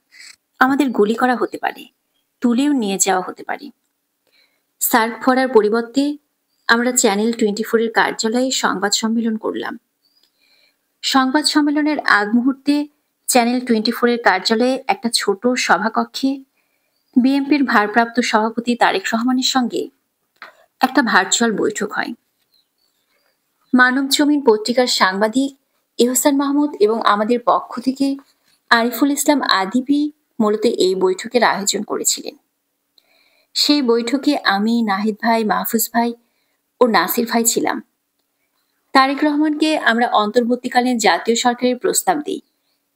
আমাদের গুলি করা হতে পারে, তুলেও নিয়ে যাওয়া হতে পারে। সার্কফড়ার পরিবর্তে আমরা চ্যানেল 24-এর কার্যালয়ে সংবাদ সম্মেলন করলাম। সংবাদ সম্মেলনের আগ মুহূর্তে চ্যানেল 24-এর কার্যালয়ে একটা ছোট সভাকক্ষে বিএনপির ভারপ্রাপ্ত সভাপতি তারেক রহমানের সঙ্গে একটা ভার্চুয়াল বৈঠক হয়। মানবজমিন পত্রিকার সাংবাদিক এহসান মাহমুদ এবং আমাদের পক্ষ থেকে আরিফুল ইসলাম আদিবি মূলত এই বৈঠকের আয়োজন করেছিলেন। সেই বৈঠকে আমি, নাহিদ ভাই, মাহফুজ ভাই ও নাসির ভাই ছিলাম। তারেক রহমানকে আমরা অন্তর্বর্তীকালীন জাতীয় সরকারের প্রস্তাব দিই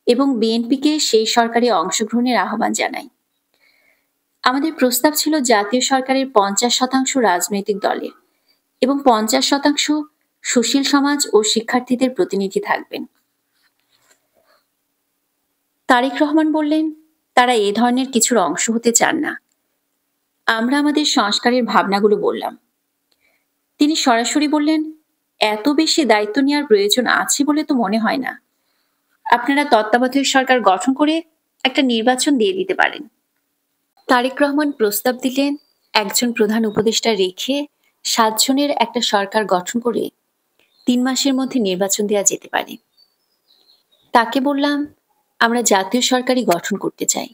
এবং বিএনপিকে সেই সরকারে অংশগ্রহণের আহ্বান জানাই। আমাদের প্রস্তাব ছিল জাতীয় সরকারের 50% রাজনৈতিক দলের এবং 50% সুশীল সমাজ ও শিক্ষার্থীদের প্রতিনিধি থাকবেন। তারেক রহমান বললেন, তারা এ ধরনের কিছুর অংশ হতে চান না। আমরা আমাদের সংস্কারের ভাবনাগুলো বললাম। তিনি সরাসরি বললেন, এত বেশি দায়িত্ব নেওয়ার প্রয়োজন আছে বলে তো মনে হয় না। আপনারা তত্ত্বাবধায়ক সরকার গঠন করে একটা নির্বাচন দিয়ে দিতে পারেন। তারেক রহমান প্রস্তাব দিলেন, একজন প্রধান উপদেষ্টা রেখে 7 জনের একটা সরকার গঠন করে 3 মাসের মধ্যে নির্বাচন দেওয়া যেতে পারে। তাকে বললাম, আমরা জাতীয় সরকারই গঠন করতে চাই।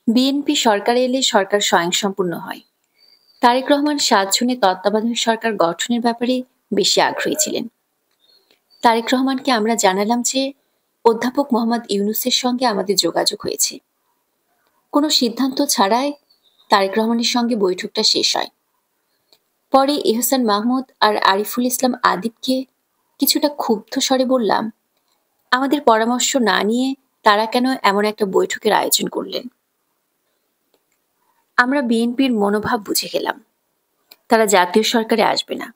বিএনপি সরকারে এলে সরকার স্বয়ংসম্পূর্ণ হয়। তারেক রহমান 7 জনের তত্ত্বাবধায়ক সরকার গঠনের ব্যাপারে বেশি আগ্রহী ছিলেন। তারেক রহমানকে আমরা জানালাম যে অধ্যাপক মোহাম্মদ ইউনূসের সঙ্গে আমাদের যোগাযোগ হয়েছে। কোনো সিদ্ধান্ত ছাড়াই তারেক রহমানের সঙ্গে বৈঠকটা শেষ হয়। পরে এহসান মাহমুদ আর আরিফুল ইসলাম আদিবকে কিছুটা ক্ষুব্ধ স্বরে বললাম, আমাদের পরামর্শ না নিয়ে তারা কেন এমন একটা বৈঠকের আয়োজন করলেন। আমরা বিএনপির মনোভাব বুঝে গেলাম। তারা জাতীয় সরকারে আসবে না।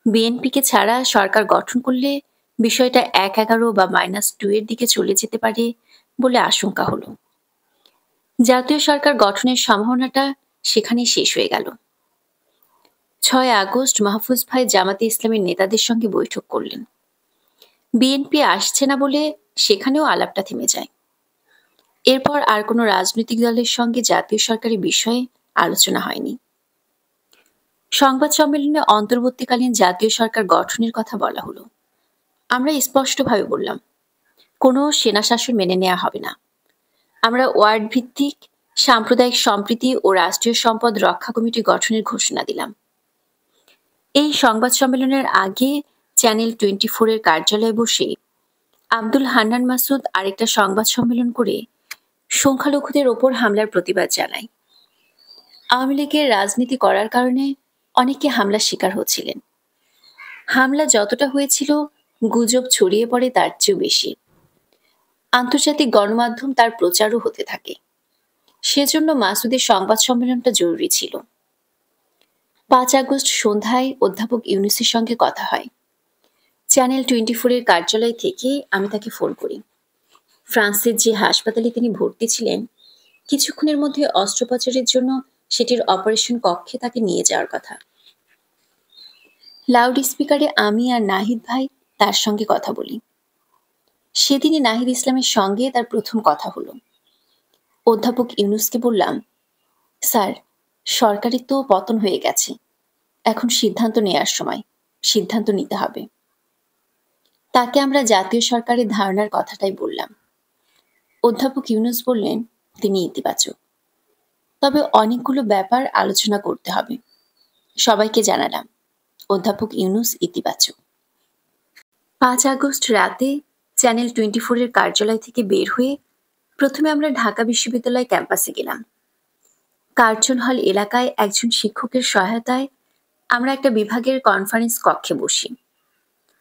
বিএনপিকে ছাড়া সরকার গঠন করলে বিষয়টা 1-11 বা -2 এর দিকে চলে যেতে পারে বলে আশঙ্কা হলো। জাতীয় সরকার গঠনের সম্ভাবনাটা সেখানেই শেষ হয়ে গেল। 6 আগস্ট মাহফুজ ভাই জামাতে ইসলামের নেতাদের সঙ্গে বৈঠক করলেন। বিএনপি আসছে না বলে সেখানেও আলাপটা থেমে যায়। এরপর আর কোনো রাজনৈতিক দলের সঙ্গে জাতীয় সরকারের বিষয়ে আলোচনা হয়নি। সংবাদ সম্মেলনে অন্তর্বর্তীকালীন জাতীয় সরকার গঠনের কথা বলা হলো। আমরা স্পষ্টভাবে বললাম, কোনো সেনা শাসন মেনে নেওয়া হবে না। আমরা ওয়ার্ড ভিত্তিক সাম্প্রদায়িক সম্প্রীতি ও রাষ্ট্রীয় সম্পদ রক্ষা কমিটি গঠনের ঘোষণা দিলাম। এই সংবাদ সম্মেলনের আগে চ্যানেল 24-এর কার্যালয়ে বসে আব্দুল হান্নান মাসুদ আরেকটা সংবাদ সম্মেলন করে সংখ্যালঘুদের ওপর হামলার প্রতিবাদ জানায়। আওয়ামী লীগের রাজনীতি করার কারণে অনেকে হামলার শিকার হচ্ছিলেন। হামলা যতটা হয়েছিল, গুজব ছড়িয়ে পড়ে তার চেয়েও বেশি। আন্তর্জাতিক গণমাধ্যম তার প্রচারও হতে থাকে। সেজন্য মাসুদের সংবাদ সম্মেলনটা জরুরি ছিল। 5 আগস্ট সন্ধ্যায় অধ্যাপক ইউনূসের সঙ্গে কথা হয়। চ্যানেল 24 এর কার্যালয় থেকে আমি তাকে ফোন করি। ফ্রান্সের যে হাসপাতালে তিনি ভর্তি ছিলেন, কিছুক্ষণের মধ্যে অস্ত্রোপচারের জন্য সেটির অপারেশন কক্ষে তাকে নিয়ে যাওয়ার কথা। লাউড স্পিকারে আমি আর নাহিদ ভাই তার সঙ্গে কথা বলি। সেদিনই নাহিদ ইসলামের সঙ্গে তার প্রথম কথা হলো। অধ্যাপক ইউনূসকে বললাম, স্যার, সরকারের তো পতন হয়ে গেছে, এখন সিদ্ধান্ত নেওয়ার সময়, সিদ্ধান্ত নিতে হবে। তাকে আমরা জাতীয় সরকারের ধারণার কথাটাই বললাম। অধ্যাপক ইউনূস বললেন তিনি ইতিবাচক, তবে অনেকগুলো ব্যাপার আলোচনা করতে হবে। সবাইকে জানালাম অধ্যাপক ইউনূস ইতিবাচক। 5 আগস্ট রাতে চ্যানেল 24 এর কার্যালয় থেকে বের হয়ে প্রথমে আমরা ঢাকা বিশ্ববিদ্যালয় ক্যাম্পাসে গেলাম। কার্জন হল এলাকায় একজন শিক্ষকের সহায়তায় আমরা একটা বিভাগের কনফারেন্স কক্ষে বসি।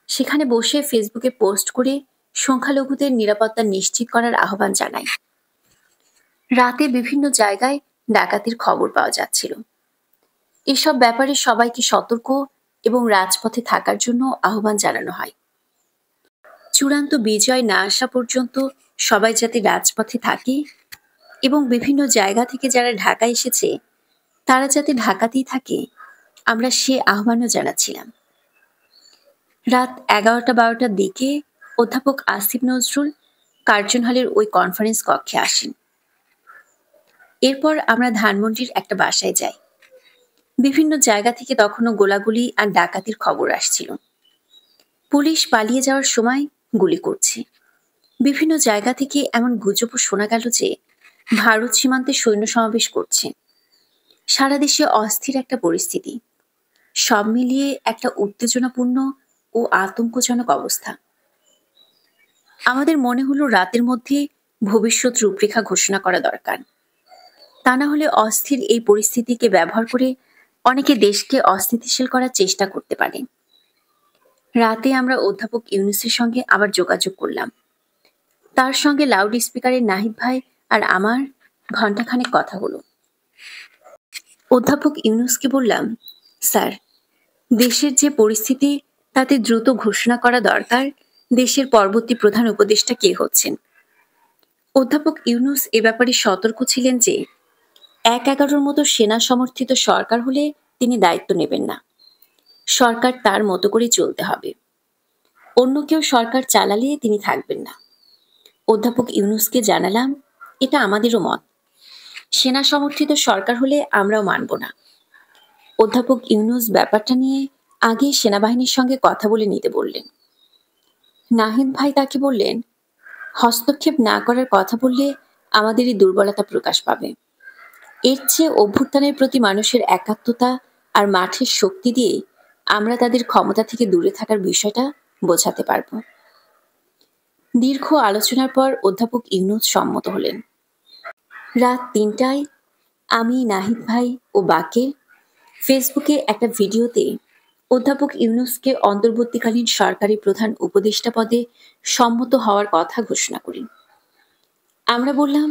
সেখানে বসে ফেসবুকে পোস্ট করে সংখ্যালঘুদের নিরাপত্তা নিশ্চিত করার আহ্বান জানাই। রাতে বিভিন্ন জায়গায় ডাকাতির খবর পাওয়া যাচ্ছিল। এসব ব্যাপারে সবাইকে সতর্ক এবং রাজপথে থাকার জন্য আহ্বান জানানো হয়। চূড়ান্ত বিজয় না আসা পর্যন্ত সবাই যাতে রাজপথে থাকে এবং বিভিন্ন জায়গা থেকে যারা ঢাকা এসেছে তারা যাতে ঢাকাতেই থাকে, আমরা সে আহ্বানও জানাচ্ছিলাম। রাত 11টা-12টার দিকে অধ্যাপক আসিফ নজরুল কার্জন হলের ওই কনফারেন্স কক্ষে আসেন। এরপর আমরা ধানমন্ডির একটা বাসায় যাই। বিভিন্ন জায়গা থেকে তখনও গোলাগুলি আর ডাকাতির খবর আসছিল। পুলিশ পালিয়ে যাওয়ার সময় গুলি করছে। বিভিন্ন জায়গা থেকে এমন গুজবও শোনা গেল যে ভারত সীমান্তে সৈন্য সমাবেশ করছে। সারা দেশে অস্থির একটা পরিস্থিতি, সব মিলিয়ে একটা উত্তেজনাপূর্ণ ও আতঙ্কজনক অবস্থা। আমাদের মনে হলো রাতের মধ্যে ভবিষ্যৎ রূপরেখা ঘোষণা করা দরকার। তা না হলে অস্থির এই পরিস্থিতিকে ব্যবহার করে অনেকে দেশকে অস্থিতিশীল করার চেষ্টা করতে পারে। রাতে আমরা অধ্যাপক ইউনূসের সঙ্গে আবার যোগাযোগ করলাম। তার সঙ্গে লাউড স্পিকারে নাহিদ ভাই আর আমার ঘণ্টাখানেক কথা হলো। অধ্যাপক ইউনূসকে বললাম, স্যার, দেশের যে পরিস্থিতি তাতে দ্রুত ঘোষণা করা দরকার দেশের পরবর্তী প্রধান উপদেষ্টা কে হচ্ছেন। অধ্যাপক ইউনূস এ ব্যাপারে সতর্ক ছিলেন যে 1-11 মতো সেনা সমর্থিত সরকার হলে তিনি দায়িত্ব নেবেন না। সরকার তার মতো করে চলতে হবে। অন্য কেউ সরকার চালালে তিনি থাকবেন না। অধ্যাপক ইউনূসকে জানালাম এটা আমাদেরও মত। সেনা সমর্থিত সরকার হলে আমরাও মানব না। অধ্যাপক ইউনূস ব্যাপারটা নিয়ে আগে সেনাবাহিনীর সঙ্গে কথা বলে নিতে বললেন। নাহিদ ভাই তাকে বললেন, হস্তক্ষেপ না করার কথা বললে আমাদেরই দুর্বলতা প্রকাশ পাবে। এর চেয়ে অভ্যুত্থানের প্রতি মানুষের একাত্মতা আর মাঠের শক্তি দিয়ে আমরা তাদের ক্ষমতা থেকে দূরে থাকার বিষয়টা বোঝাতে পারব। দীর্ঘ আলোচনার পর অধ্যাপক ইউনূস সম্মত হলেন। রাত 3টায় আমি, নাহিদ ভাই ও বাকের ফেসবুকে একটা ভিডিওতে অধ্যাপক ইউনূসকে অন্তর্বর্তীকালীন সরকারি প্রধান উপদেষ্টা পদে সম্মত হওয়ার কথা ঘোষণা করি। আমরা বললাম,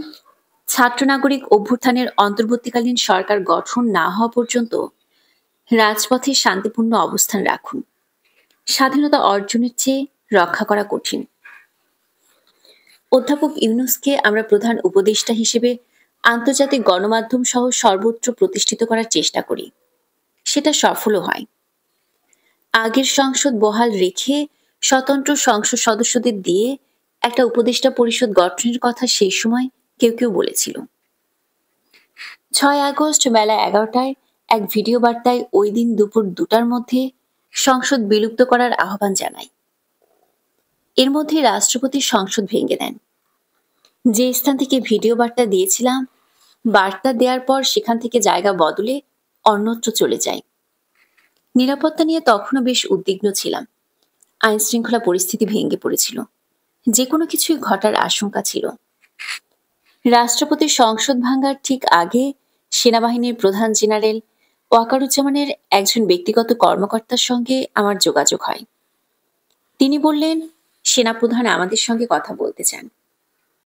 ছাত্র নাগরিক অভ্যুত্থানের অন্তর্বর্তীকালীন সরকার গঠন না হওয়া পর্যন্ত রাজপথে শান্তিপূর্ণ অবস্থান রাখুন। স্বাধীনতা অর্জনের চেয়ে রক্ষা করা কঠিন। অধ্যাপক ইউনূসকে আমরা প্রধান উপদেষ্টা হিসেবে আন্তর্জাতিক গণমাধ্যম সহ সর্বত্র প্রতিষ্ঠিত করার চেষ্টা করি। সেটা সফলও হয়। আগের সংসদ বহাল রেখে স্বতন্ত্র সংসদ সদস্যদের দিয়ে একটা উপদেষ্টা পরিষদ গঠনের কথা সেই সময় কেউ কেউ বলেছিল। 6 আগস্ট বেলা 11টায় এক ভিডিও বার্তায় ওই দিন দুপুর 2টার মধ্যে সংসদ বিলুপ্ত করার আহ্বান জানায়। এর মধ্যে রাষ্ট্রপতি সংসদ ভেঙে দেন। যে স্থান থেকে ভিডিও বার্তা দিয়েছিলাম, বার্তা দেওয়ার পর সেখান থেকে জায়গা বদলে অন্যত্র চলে যায়। নিরাপত্তা নিয়ে তখনও বেশ উদ্বিগ্ন ছিলাম। আইন শৃঙ্খলা পরিস্থিতি ভেঙে পড়েছিল। যে কোনো কিছুই ঘটার আশঙ্কা ছিল। রাষ্ট্রপতির সংসদ ভাঙার ঠিক আগে সেনাবাহিনীর প্রধান জেনারেল ওয়াকারুজ্জামানের একজন ব্যক্তিগত কর্মকর্তার সঙ্গে আমার যোগাযোগ হয়। তিনি বললেন, সেনাপ্রধান আমাদের সঙ্গে কথা বলতে চান।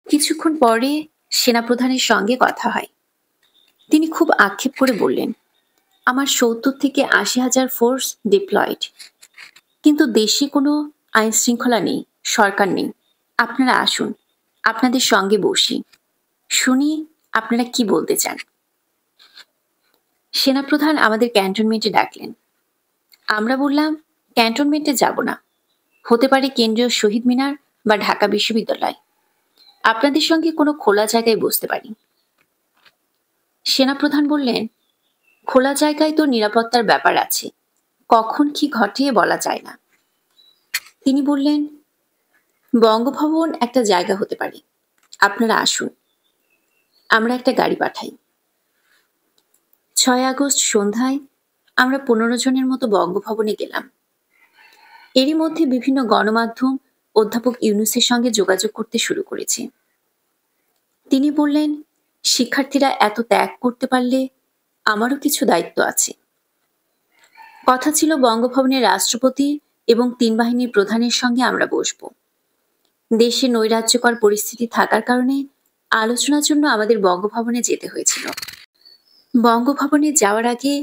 কিছুক্ষণ পরে সেনাপ্রধানের সঙ্গে কথা হয়। তিনি খুব আক্ষেপ করে বললেন, আমার ৭০ থেকে ৮০,০০০ ফোর্স ডিপ্লয়েড, কিন্তু দেশে কোনো আইন শৃঙ্খলা নেই, সরকার নেই। আপনারা আসুন, আপনাদের সঙ্গে বসি, শুনি আপনারা কি বলতে চান। সেনাপ্রধান আমাদের ক্যান্টনমেন্টে ডাকলেন। আমরা বললাম, ক্যান্টনমেন্টে যাব না, হতে পারে কেন্দ্রীয় শহীদ মিনার বা ঢাকা বিশ্ববিদ্যালয়, আপনাদের সঙ্গে কোনো খোলা জায়গায় বসতে পারি। সেনাপ্রধান বললেন, খোলা জায়গায় তো নিরাপত্তার ব্যাপার আছে, কখন কি ঘটে বলা যায় না। তিনি বললেন, বঙ্গভবন একটা জায়গা হতে পারে, আপনারা আসুন, আমরা একটা গাড়ি পাঠাই। ৬ আগস্ট সন্ধ্যায় আমরা ১৫ জনের মতো বঙ্গভবনে গেলাম। এরই মধ্যে বিভিন্ন গণমাধ্যম অধ্যাপক ইউনূসের সঙ্গে যোগাযোগ করতে শুরু করেছে। তিনি বললেন, শিক্ষার্থীরা এত ত্যাগ করতে পারলে আমারও কিছু দায়িত্ব আছে। কথা ছিল বঙ্গভবনের রাষ্ট্রপতি এবং ৩ বাহিনীর প্রধানের সঙ্গে আমরা বসব। দেশে নৈরাজ্যকর পরিস্থিতি থাকার কারণে আলোচনার জন্য আমাদের বঙ্গভবনে যেতে হয়েছিল। বঙ্গভবনে যাওয়ার আগে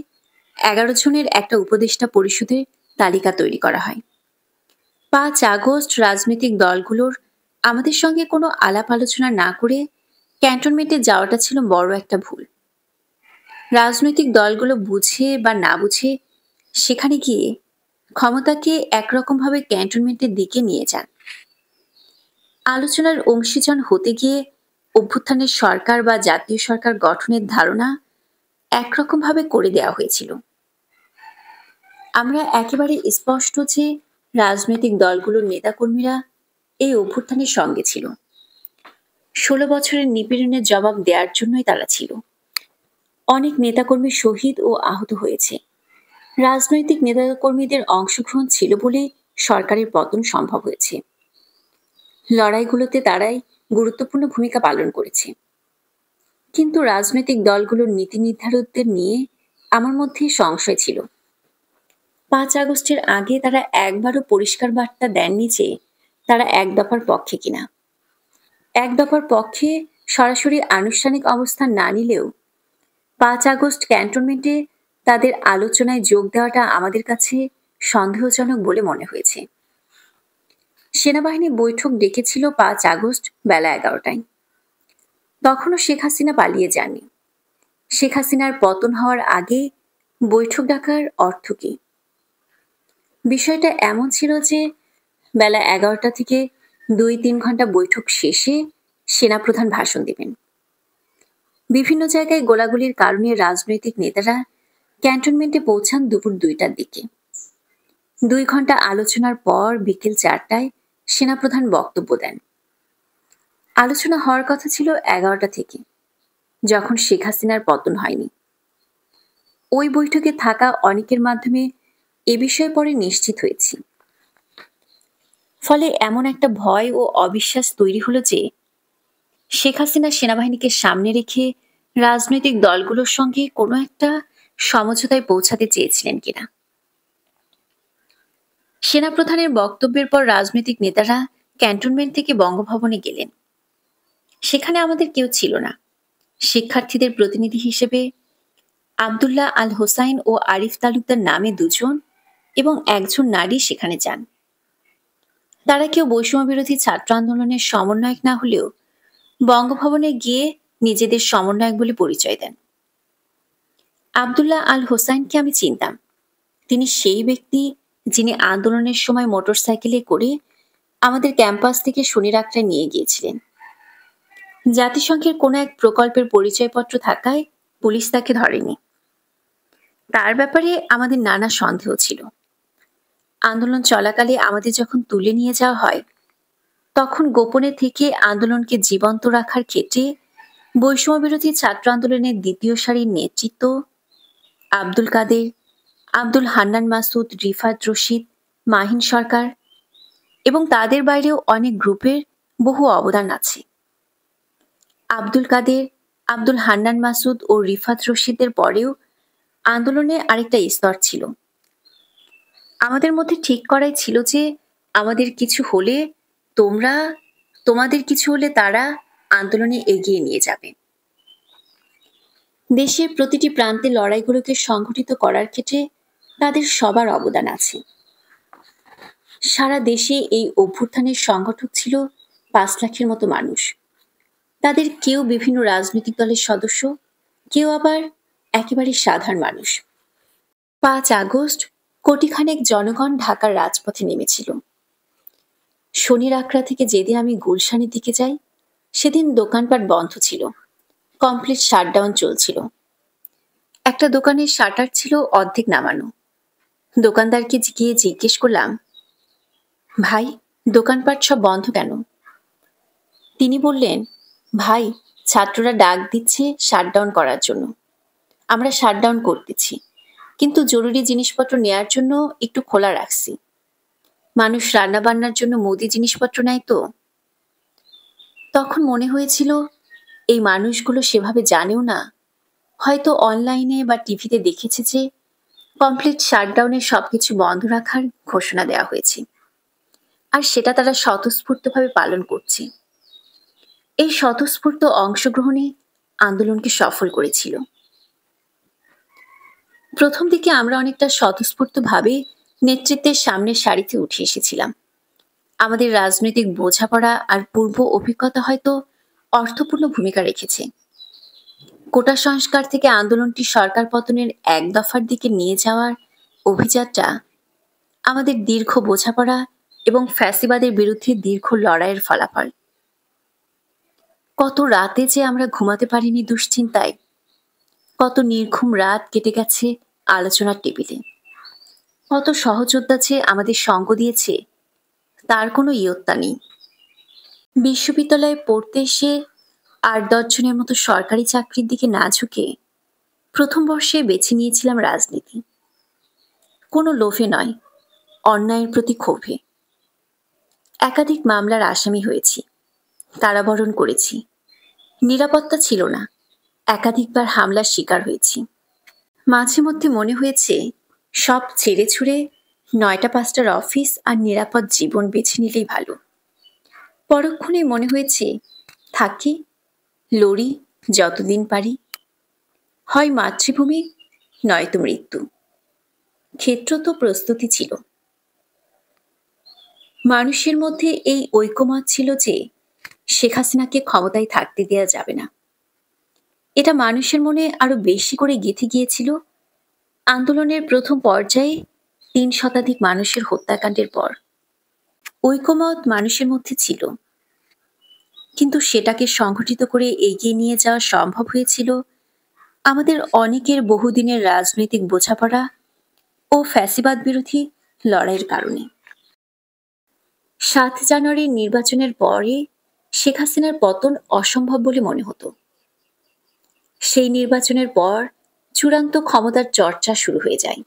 ১১ জনের একটা উপদেষ্টা পরিষদের তালিকা তৈরি করা হয়। ৫ আগস্ট রাজনৈতিক দলগুলোর আমাদের সঙ্গে কোনো আলাপ আলোচনা না করে ক্যান্টনমেন্টে যাওয়াটা ছিল বড় একটা ভুল। রাজনৈতিক দলগুলো বুঝে বা না বুঝে সেখানে গিয়ে ক্ষমতাকে একরকমভাবে ক্যান্টনমেন্টের দিকে নিয়ে যান। আলোচনার অংশীজন হতে গিয়ে অভ্যুত্থানের সরকার বা জাতীয় সরকার গঠনের ধারণা একরকমভাবে করে দেওয়া হয়েছিল। আমরা একেবারে স্পষ্ট যে রাজনৈতিক দলগুলোর নেতাকর্মীরা এই অভ্যুত্থানের সঙ্গে ছিল। ১৬ বছরের নিপীড়নের জবাব দেওয়ার জন্যই তারা ছিল। অনেক নেতাকর্মী শহীদ ও আহত হয়েছে। রাজনৈতিক নেতাকর্মীদের অংশগ্রহণ ছিল বলেই সরকারের পতন সম্ভব হয়েছে। লড়াইগুলোতে তারাই গুরুত্বপূর্ণ ভূমিকা পালন করেছে। কিন্তু রাজনৈতিক দলগুলোর নীতি নির্ধারকদের নিয়ে আমার মধ্যে সংশয় ছিল। ৫ আগস্টের আগে তারা একবারও পরিষ্কার বার্তা দেননি যে তারা এক দফার পক্ষে কিনা। এক দফার পক্ষে সরাসরি আনুষ্ঠানিক অবস্থান না নিলেও ৫ আগস্ট ক্যান্টনমেন্টে তাদের আলোচনায় যোগ দেওয়াটা আমাদের কাছে সন্দেহজনক বলে মনে হয়েছে। সেনাবাহিনী বৈঠক ডেকেছিল ৫ আগস্ট বেলা ১১টায়। তখনও শেখ হাসিনা পালিয়ে যাননি। শেখ হাসিনার পতন হওয়ার আগে বৈঠক ডাকার অর্থ কি? বিষয়টা এমন ছিল যে বেলা ১১টা থেকে ২-৩ ঘন্টা বৈঠক শেষে সেনাপ্রধান ভাষণ দেবেন। বিভিন্ন জায়গায় গোলাগুলির কারণে রাজনৈতিক নেতারা ক্যান্টনমেন্টে পৌঁছান দুপুর ২টার দিকে। ২ ঘন্টা আলোচনার পর বিকেল ৪টায় সেনাপ্রধান বক্তব্য দেন। আলোচনা হওয়ার কথা ছিল ১১টা থেকে, যখন শেখ হাসিনার পতন হয়নি। ওই বৈঠকে থাকা অনেকের মাধ্যমে এ বিষয়ে পরে নিশ্চিত হয়েছি। ফলে এমন একটা ভয় ও অবিশ্বাস তৈরি হলো যে শেখ হাসিনা সেনাবাহিনীকে সামনে রেখে রাজনৈতিক দলগুলোর সঙ্গে কোনো একটা সমঝোতায় পৌঁছাতে চেয়েছিলেন কিনা। সেনাপ্রধানের বক্তব্যের পর রাজনৈতিক নেতারা ক্যান্টনমেন্ট থেকে বঙ্গভবনে গেলেন। সেখানে আমাদের কেউ ছিল না। শিক্ষার্থীদের প্রতিনিধি হিসেবে আব্দুল্লাহ আল হোসাইন ও আরিফ তালুকদার নামে ২ জন এবং ১ জন নারী সেখানে যান। তারা কেউ বৈষম্য বিরোধী ছাত্র আন্দোলনের সমন্বয়ক না হলেও বঙ্গভবনে গিয়ে নিজেদের সমন্বয়ক বলে পরিচয় দেন। আব্দুল্লাহ আল হোসাইনকে আমি চিনতাম। তিনি সেই ব্যক্তি যিনি আন্দোলনের সময় মোটরসাইকেলে করে আমাদের ক্যাম্পাস থেকে শনিরাকড়ায় নিয়ে গিয়েছিলেন। জাতিসংঘের কোনো এক প্রকল্পের পরিচয়পত্র থাকায় পুলিশ তাকে ধরেনি। তার ব্যাপারে আমাদের নানা সন্দেহ ছিল। আন্দোলন চলাকালে আমাদের যখন তুলে নিয়ে যাওয়া হয়, তখন গোপনে থেকে আন্দোলনকে জীবন্ত রাখার ক্ষেত্রে বৈষম্য বিরোধী ছাত্র আন্দোলনের দ্বিতীয় সারির নেতৃত্ব আব্দুল কাদের, আব্দুল হান্নান মাসুদ, রিফাত রশিদ, মাহিন সরকার এবং তাদের বাইরেও অনেক গ্রুপের বহু অবদান আছে। আব্দুল কাদের, আব্দুল হান্নান মাসুদ ও রিফাত রশিদের পরেও আন্দোলনে আরেকটা স্তর ছিল। আমাদের মধ্যে ঠিক করাই ছিল যে আমাদের কিছু হলে তোমরা, তোমাদের কিছু হলে তারা আন্দোলনে এগিয়ে নিয়ে যাবে। দেশের প্রতিটি প্রান্তে লড়াইগুলোকে সংগঠিত করার ক্ষেত্রে তাদের সবার অবদান আছে। সারা দেশে এই অভ্যুত্থানের সংগঠক ছিল 5 লাখের মতো মানুষ। তাদের কেউ বিভিন্ন রাজনৈতিক দলের সদস্য, কেউ আবার একেবারে সাধারণ মানুষ। 5 আগস্ট কোটিখানেক জনগণ ঢাকার রাজপথে নেমেছিল। শনি রাকড়া থেকে যেদিন আমি গুলশানের দিকে যাই, সেদিন দোকানপাট বন্ধ ছিল, কমপ্লিট শাটডাউন চলছিল। একটা দোকানের শাটার ছিল অর্ধেক নামানো। দোকানদারকে গিয়ে জিজ্ঞেস করলাম, ভাই, দোকানপাট সব বন্ধ কেন? তিনি বললেন, ভাই, ছাত্ররা ডাক দিচ্ছে শাটডাউন করার জন্য, আমরা শাটডাউন করতেছি, কিন্তু জরুরি জিনিসপত্র নেয়ার জন্য একটু খোলা রাখছি। মানুষ রান্না বান্নার জন্য মুদি জিনিসপত্র নেয় তো। তখন মনে হয়েছিল এই মানুষগুলো সেভাবে জানেও না, হয়তো অনলাইনে বা টিভিতে দেখেছে যে কমপ্লিট শাটডাউনে সবকিছু বন্ধ রাখার ঘোষণা দেওয়া হয়েছে, আর সেটা তারা স্বতঃস্ফূর্তভাবে পালন করছে। এই স্বতঃস্ফূর্ত অংশগ্রহণে আন্দোলনকে সফল করেছিল। প্রথম দিকে আমরা অনেকটা স্বতঃস্ফূর্তভাবে নেতৃত্বের সামনের সারিতে উঠে এসেছিলাম। আমাদের রাজনৈতিক বোঝাপড়া আর পূর্ব অভিজ্ঞতা হয়তো অর্থপূর্ণ ভূমিকা রেখেছে। কোটা সংস্কার থেকে আন্দোলনটি সরকার পতনের এক দফার দিকে নিয়ে যাওয়ার অভিযাত্রা আমাদের দীর্ঘ বোঝাপড়া এবং ফ্যাসিবাদের বিরুদ্ধে দীর্ঘ লড়াইয়ের ফলাফল। কত রাতে যে আমরা ঘুমাতে পারিনি দুশ্চিন্তায়, কত নির্ঘুম রাত কেটে গেছে আলোচনার টেবিলে, কত সহযোদ্ধা যে আমাদের সঙ্গ দিয়েছে তার কোনো ইয়ত্তা নেই। বিশ্ববিদ্যালয়ে পড়তে এসে 8-10 জনের মতো সরকারি চাকরির দিকে না ঝুঁকে প্রথম বর্ষে বেছে নিয়েছিলাম রাজনীতি। কোনো লোভে নয়, অন্যায়ের প্রতি ক্ষোভে। একাধিক মামলার আসামি হয়েছি, কারাবরণ করেছি, নিরাপত্তা ছিল না, একাধিকবার হামলার শিকার হয়েছি। মাঝে মধ্যে মনে হয়েছে সব ছেড়ে ছুড়ে 9টা 5টার অফিস আর নিরাপদ জীবন বেছে নিলেই ভালো। পরক্ষণে মনে হয়েছে থাকি, লড়ি যতদিন পারি, হয় মাতৃভূমি নয়তো মৃত্যু। ক্ষেত্র তো প্রস্তুতি ছিল। মানুষের মধ্যে এই ঐকমত ছিল যে শেখ হাসিনাকে ক্ষমতায় থাকতে দেওয়া যাবে না। এটা মানুষের মনে আরো বেশি করে গেঁথে গিয়েছিল আন্দোলনের প্রথম পর্যায়ে 3 শতাধিক মানুষের হত্যাকাণ্ডের পর। ঐকমত মানুষের মধ্যে ছিল, কিন্তু সেটাকে সংগঠিত করে এগিয়ে নিয়ে যাওয়া সম্ভব হয়েছিল আমাদের অনেকের বহুদিনের রাজনৈতিক বোঝাপড়া ও ফ্যাসিবাদ বিরোধী লড়াইয়ের কারণে। 7 জানুয়ারির নির্বাচনের পরে শেখ হাসিনার পতন অসম্ভব বলে মনে হতো। সেই নির্বাচনের পর চূড়ান্ত ক্ষমতার চর্চা শুরু হয়ে যায়।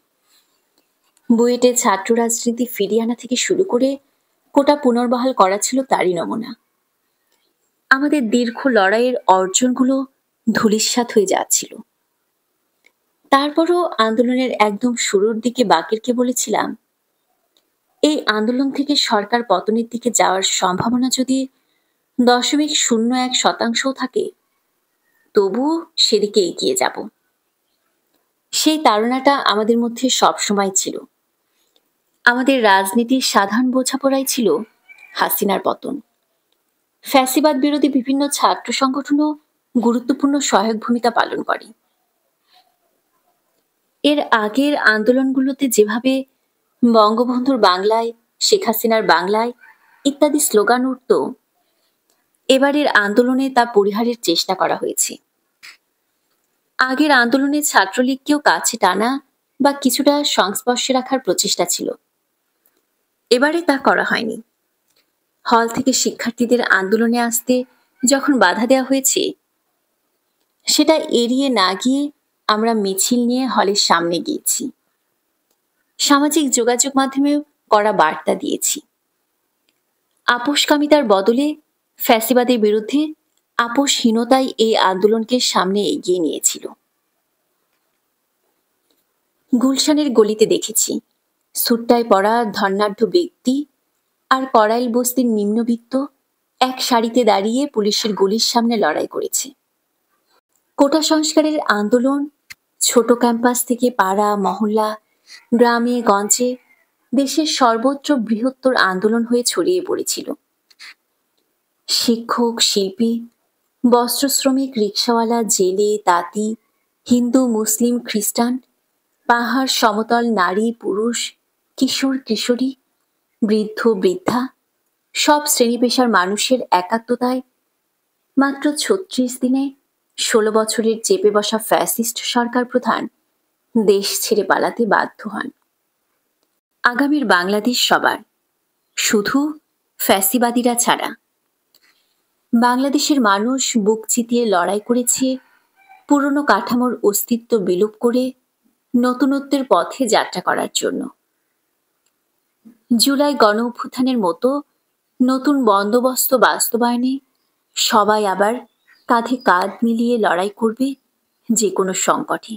বুয়েটে ছাত্র রাজনীতি ফিরিয়ে আনা থেকে শুরু করে কোটা পুনর্বহাল করা ছিল তারই নমুনা। আমাদের দীর্ঘ লড়াইয়ের অর্জনগুলো ধূলিসাৎ হয়ে যাচ্ছিল। তারপরও আন্দোলনের একদম শুরুর দিকে বাকেরকে বলেছিলাম, এই আন্দোলন থেকে সরকার পতনের দিকে যাওয়ার সম্ভাবনা যদি 0.01% থাকে, তবুও সেদিকে এগিয়ে যাব। সেই তাড়নাটা আমাদের মধ্যে সবসময় ছিল। আমাদের রাজনীতির সাধারণ বোঝাপড়াই ছিল হাসিনার পতন। ফ্যাসিবাদ বিরোধী বিভিন্ন ছাত্র সংগঠনও গুরুত্বপূর্ণ সহায়ক ভূমিকা পালন করে। এর আগের আন্দোলনগুলোতে যেভাবে বঙ্গবন্ধুর বাংলায়, শেখ হাসিনার বাংলায় ইত্যাদি স্লোগান উঠত, এবারের আন্দোলনে তা পরিহারের চেষ্টা করা হয়েছে। আগের আন্দোলনে ছাত্রলীগকেও কাছে টানা বা কিছুটা সংস্পর্শে রাখার প্রচেষ্টা ছিল। এবারে তা করা হয়নি। হল থেকে শিক্ষার্থীদের আন্দোলনে আসতে যখন বাধা দেওয়া হয়েছে, সেটা এড়িয়ে না গিয়ে আমরা মিছিল নিয়ে হলের সামনে গিয়েছি। সামাজিক যোগাযোগ মাধ্যমেও কড়া বার্তা দিয়েছি। আপোষকামিতার বদলে ফ্যাসিবাদের বিরুদ্ধে আপোষহীনতাই এই আন্দোলনকে সামনে এগিয়ে নিয়েছিল। গুলশানের গলিতে দেখেছি সুট্টায় পড়া ধর্নাঢ্য ব্যক্তি আর করাইল বস্তির নিম্নবিত্ত এক সারিতে দাঁড়িয়ে পুলিশের গুলির সামনে লড়াই করেছে। কোটা সংস্কারের আন্দোলন ছোট ক্যাম্পাস থেকে পাড়া মহল্লা, গ্রামে গঞ্জে দেশের সর্বত্র বৃহত্তর আন্দোলন হয়ে ছড়িয়ে পড়েছিল। শিক্ষক, শিল্পী, বস্ত্র শ্রমিক, রিকশাওয়ালা, জেলে, তাঁতি, হিন্দু, মুসলিম, খ্রিস্টান, পাহাড় সমতল, নারী পুরুষ, কিশোর কিশোরী, বৃদ্ধ বৃদ্ধা, সব শ্রেণী পেশার মানুষের একাত্মতায় মাত্র ৩৬ দিনে ১৬ বছরের চেপে বসা ফ্যাসিস্ট সরকার প্রধান দেশ ছেড়ে পালাতে বাধ্য হন। আগামীর বাংলাদেশ সবার, শুধু ফ্যাসিবাদীরা ছাড়া। বাংলাদেশের মানুষ বুক চিতিয়ে লড়াই করেছে পুরনো কাঠামোর অস্তিত্ব বিলোপ করে নতুনত্বের পথে যাত্রা করার জন্য। জুলাই গণ অভ্যুত্থানের মতো নতুন বন্দোবস্ত বাস্তবায়নে সবাই আবার কাঁধে কাঁধ মিলিয়ে লড়াই করবে যে কোনো সংকটে।